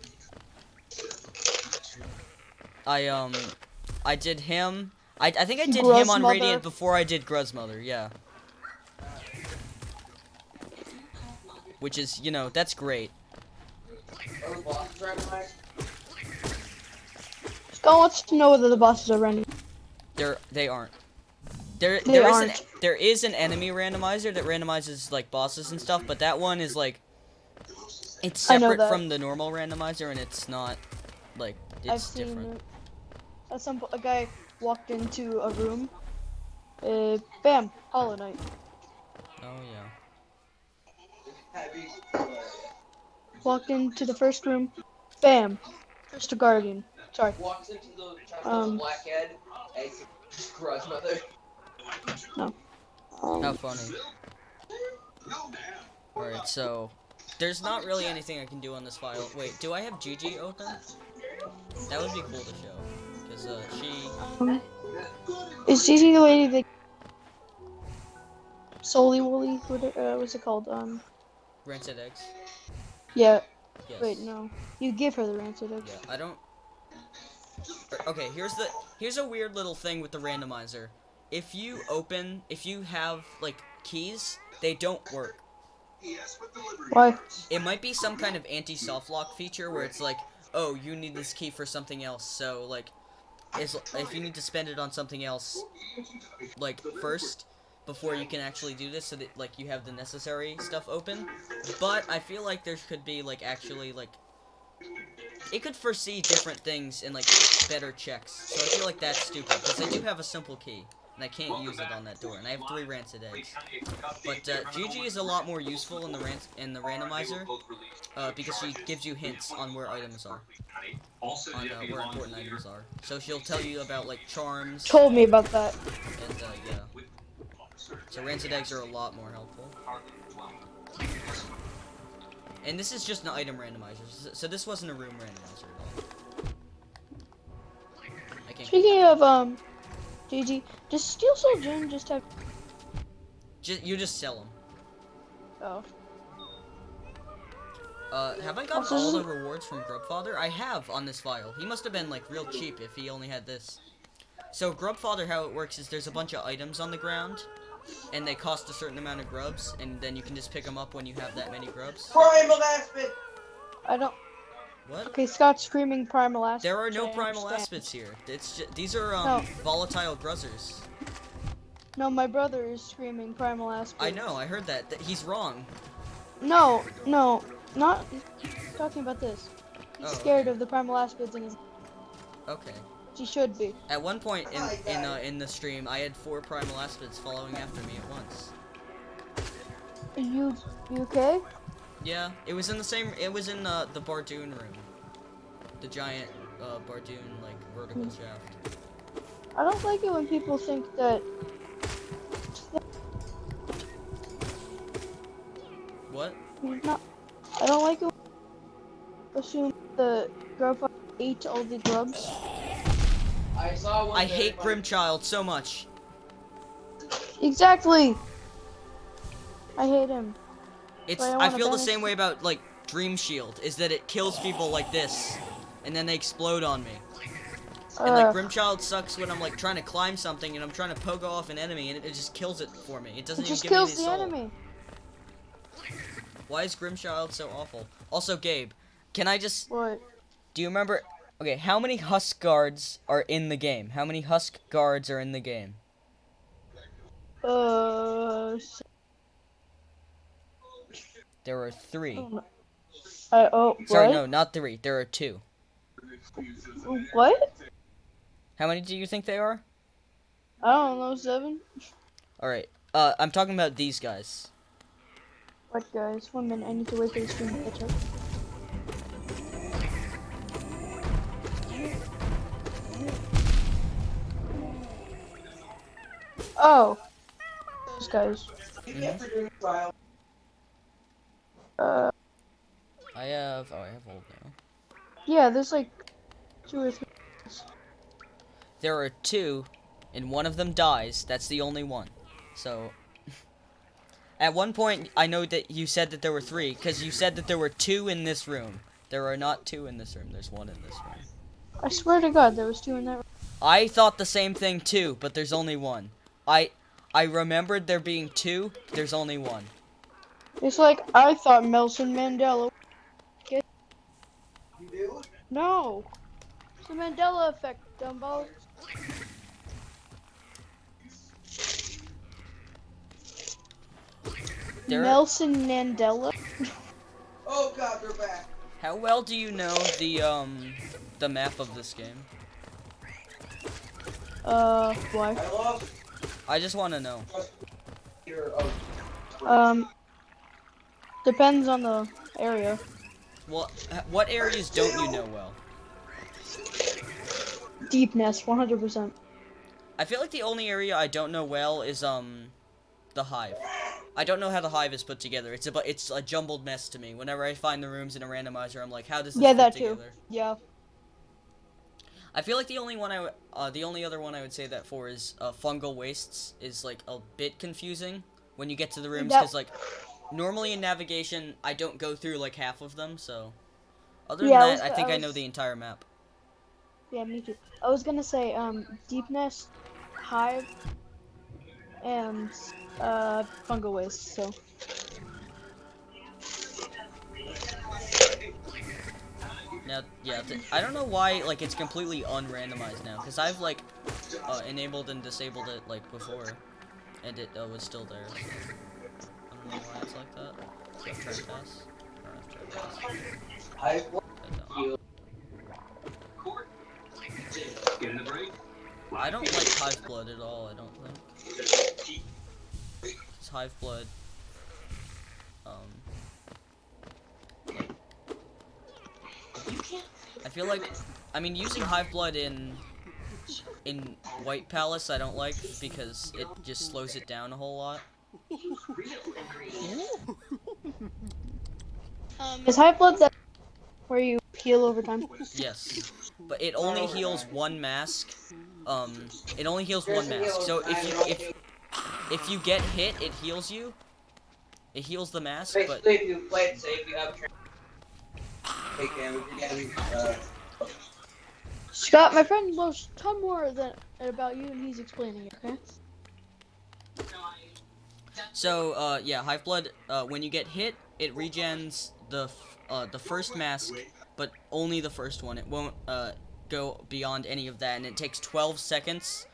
I did him. I think I did him on Gruzmother. Radiant before I did Gruzmother, yeah. Which is, you know, that's great. Scott wants to know whether the bosses are running. They aren't. They There is an enemy randomizer that randomizes like bosses and stuff, but that one is like it's I know separate that. from the normal randomizer, and it's not like I've it's seen different. it. A guy walked into a room. Bam, Hollow Knight. Oh yeah. Walked into the first room. Bam, Crystal Guardian. Sorry. Walks into the blackhead. Grudge No. How funny. Alright, so there's not really anything I can do on this file. Wait, do I have Gigi open? That would be cool to show. Because she Is Gigi the lady that Solly Woolly? What's it called? Rancid eggs. Yeah. Yes. Wait, no. You give her the rancid eggs. Yeah, I don't. Okay, here's a weird little thing with the randomizer. If you have like keys, they don't work. Why? It might be some kind of anti-soft lock feature where it's like, oh, you need this key for something else, so like, if you need to spend it on something else, like first, before you can actually do this, so that like you have the necessary stuff open. But I feel like there could be like actually like, it could foresee different things and like better checks. So I feel like that's stupid because I do have a simple key. And I can't use it on that door, and I have 3 rancid eggs. But GG is a lot more useful in the randomizer, because she gives you hints on where items are, on where important items are. So she'll tell you about like charms. Told me about that. And yeah. So rancid eggs are a lot more helpful. And this is just an item randomizer, so this wasn't a room randomizer at all. I can't. Speaking of GG, does Steel Soul Jin just have? You just sell them. Oh. Have I gotten all the rewards from Grubfather? I have on this file. He must have been, like, real cheap if he only had this. So, Grubfather, how it works is there's a bunch of items on the ground, and they cost a certain amount of grubs, and then you can just pick them up when you have that many grubs. Primal Aspid! I don't. What? Okay, Scott's screaming Primal Aspid. There are no I Primal understand. Aspids here. It's just, these are, No. volatile Gruzzers. No, my brother is screaming Primal Aspid. I know, I heard that. He's wrong. No, not talking about this. He's Oh, scared okay. of the Primal Aspids in his. Okay. He should be. At one point in the stream, I had 4 Primal Aspids following after me at once. You okay? Yeah, it was in the Bardoon room. The giant, Bardoon, like, vertical shaft. I don't like it when people think that not. I don't like it. Assume the grub ate all the grubs. I saw one. I hate Grimchild so much. Exactly. I hate him. It's But I I wanna feel the banish same way about like Dream Shield, is that it kills people like this, and then they explode on me. And like Grimchild sucks when I'm like trying to climb something and I'm trying to pogo off an enemy and it just kills it for me. It doesn't It even just give me any kills the soul. enemy. Why is Grimchild so awful? Also, Gabe, can I just... What? Do you remember... Okay, how many Husk guards are in the game? How many Husk guards are in the game? There are 3. What? Sorry, no, not 3. There are 2. What? How many do you think they are? I don't know, 7? Alright, I'm talking about these guys. What guys? 1 minute, I need to wait for the stream to catch up. Oh. Those guys. I have old now. Yeah, there's like 2 or 3. There are 2, and one of them dies. That's the only one. So... At one point, I know that you said that there were 3, because you said that there were 2 in this room. There are not 2 in this room. There's 1 in this room. I swear to God, there was 2 in that room. I thought the same thing too, but there's only 1. I remembered there being 2. There's only 1. It's like I thought Nelson Mandela. Get? No. It's the Mandela effect, dumbo. Nelson Mandela. Oh God, they're back. How well do you know the map of this game? Why? I lost I just want to know. your. Depends on the area. Well, what areas don't you know well? Deepness, 100%. I feel like the only area I don't know well is the Hive. I don't know how the Hive is put together. It's a jumbled mess to me. Whenever I find the rooms in a randomizer, I'm like, how does this fit that together? too. Yeah. I feel like the only other one I would say that for is fungal wastes is like a bit confusing when you get to the rooms, because like normally in navigation I don't go through like half of them, so other than that I think I know the entire map. Yeah, me too. I was gonna say Deepness, Hive, and fungal waste. So. Now, yeah, I don't know why like it's completely unrandomized now, because I've like enabled and disabled it like before, and it was still there. So I don't know why it's like that. Do I have try pass? I don't have try pass. I don't. I don't like Hive Blood at all, I don't think. It's Hive Blood. I feel like, I mean, using Hive Blood in White Palace I don't like, because it just slows it down a whole lot. Is Hive Blood that where you heal over time? Yes, but it only heals 1 mask. It only heals 1 mask. So if you get hit, it heals you. It heals the mask, but Basically, if you play it safe, you have take damage again. Scott, my friend knows a ton more about you, and he's explaining it. Okay. so yeah, Hive Blood. When you get hit, it regens the first mask, but only the first one. It won't go beyond any of that, and it takes 12 seconds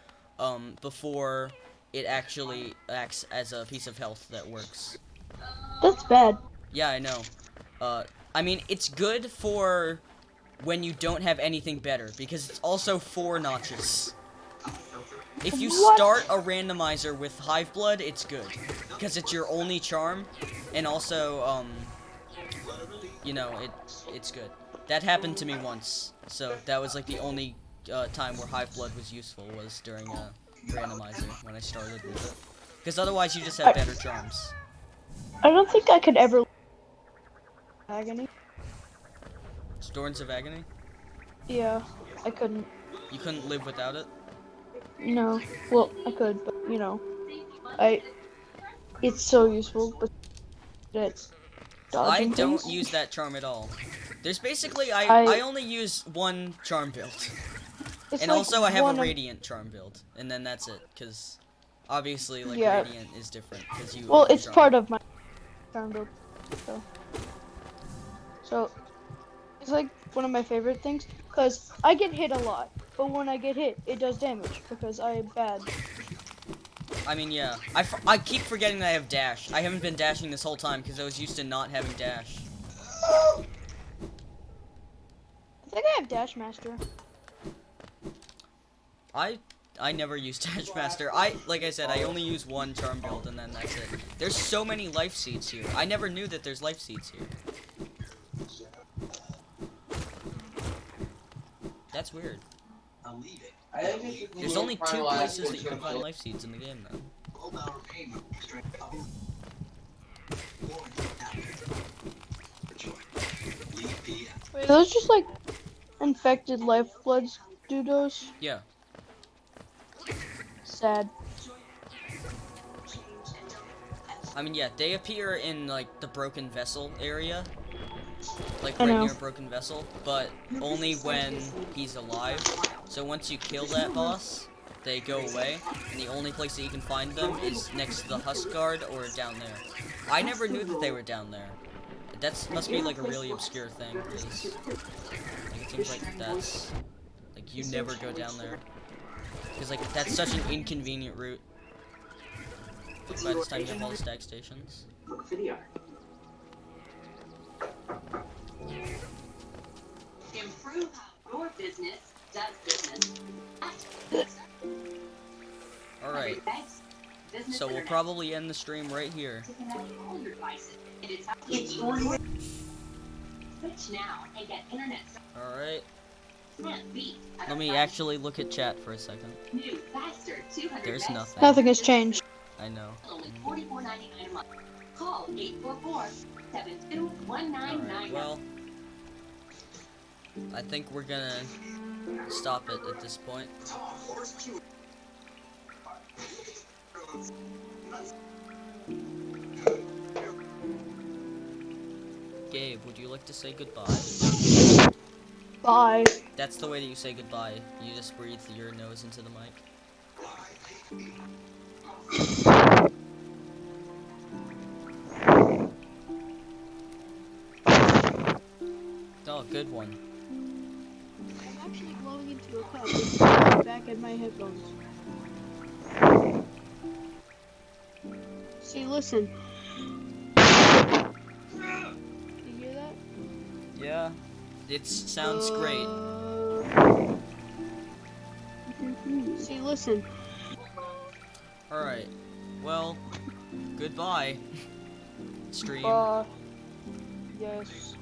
before it actually acts as a piece of health that works. That's bad. Yeah, I know. I mean, it's good for when you don't have anything better, because it's also 4 notches. If you start a randomizer with Hive Blood, it's good, because it's your only charm, and also, you know, it's good. That happened to me once, so that was like the only time where Hive Blood was useful, was during a randomizer, when I started with it. Because otherwise you just have better charms. I don't think I could ever Agony. Thorns of Agony? Yeah, I couldn't. You couldn't live without it? No. Well, I could, but you know, I. It's so useful, but it's I dodging don't things. use that charm at all. There's basically, I- I only use one charm build. It's And like also I have a one of- Radiant charm build. And then that's it, because obviously, like, Yeah. Radiant is different, because you Well, have it's charm. part of my charm build. So it's like one of my favorite things because I get hit a lot, but when I get hit, it does damage because I'm bad. I mean, yeah. I keep forgetting that I have dash. I haven't been dashing this whole time because I was used to not having dash. I think I have Dash Master. I never use Dash Master. Like I said, I only use one charm build and then that's it. There's so many life seeds here. I never knew that there's life seeds here. That's weird. I think it's There's only 2 places that you can find life seeds in the game, though. Wait, are those just like infected lifebloods, dudos? Yeah. Sad. I mean, yeah, they appear in, like, the Broken Vessel area. Like, I right know. near Broken Vessel. But only when he's alive. So once you kill that boss, they go away. And the only place that you can find them is next to the Husk Guard or down there. I never knew that they were down there. That must be, like, a really obscure thing. Because, like, it seems like that's... Like, you never go down there. Because, like, that's such an inconvenient route. Like, by this time you have all the stag stations. Improve how your business does business. Alright, so we'll probably end the stream right here. Switch now and get internet. Alright, Can't beat. let me actually look at chat for a second. New, faster, 200 There's megs, nothing. Nothing has changed. I know. Only $44.99 a month. Call 844-72199. Alright, well, I think we're gonna stop it at this point. Gabe, would you like to say goodbye? Bye. That's the way that you say goodbye. You just breathe your nose into the mic. Oh, good one. I'm actually blowing into a cup back at my headphones. See, listen. You hear that? Yeah, it sounds great. See, listen. Alright, well, goodbye, stream. Yes.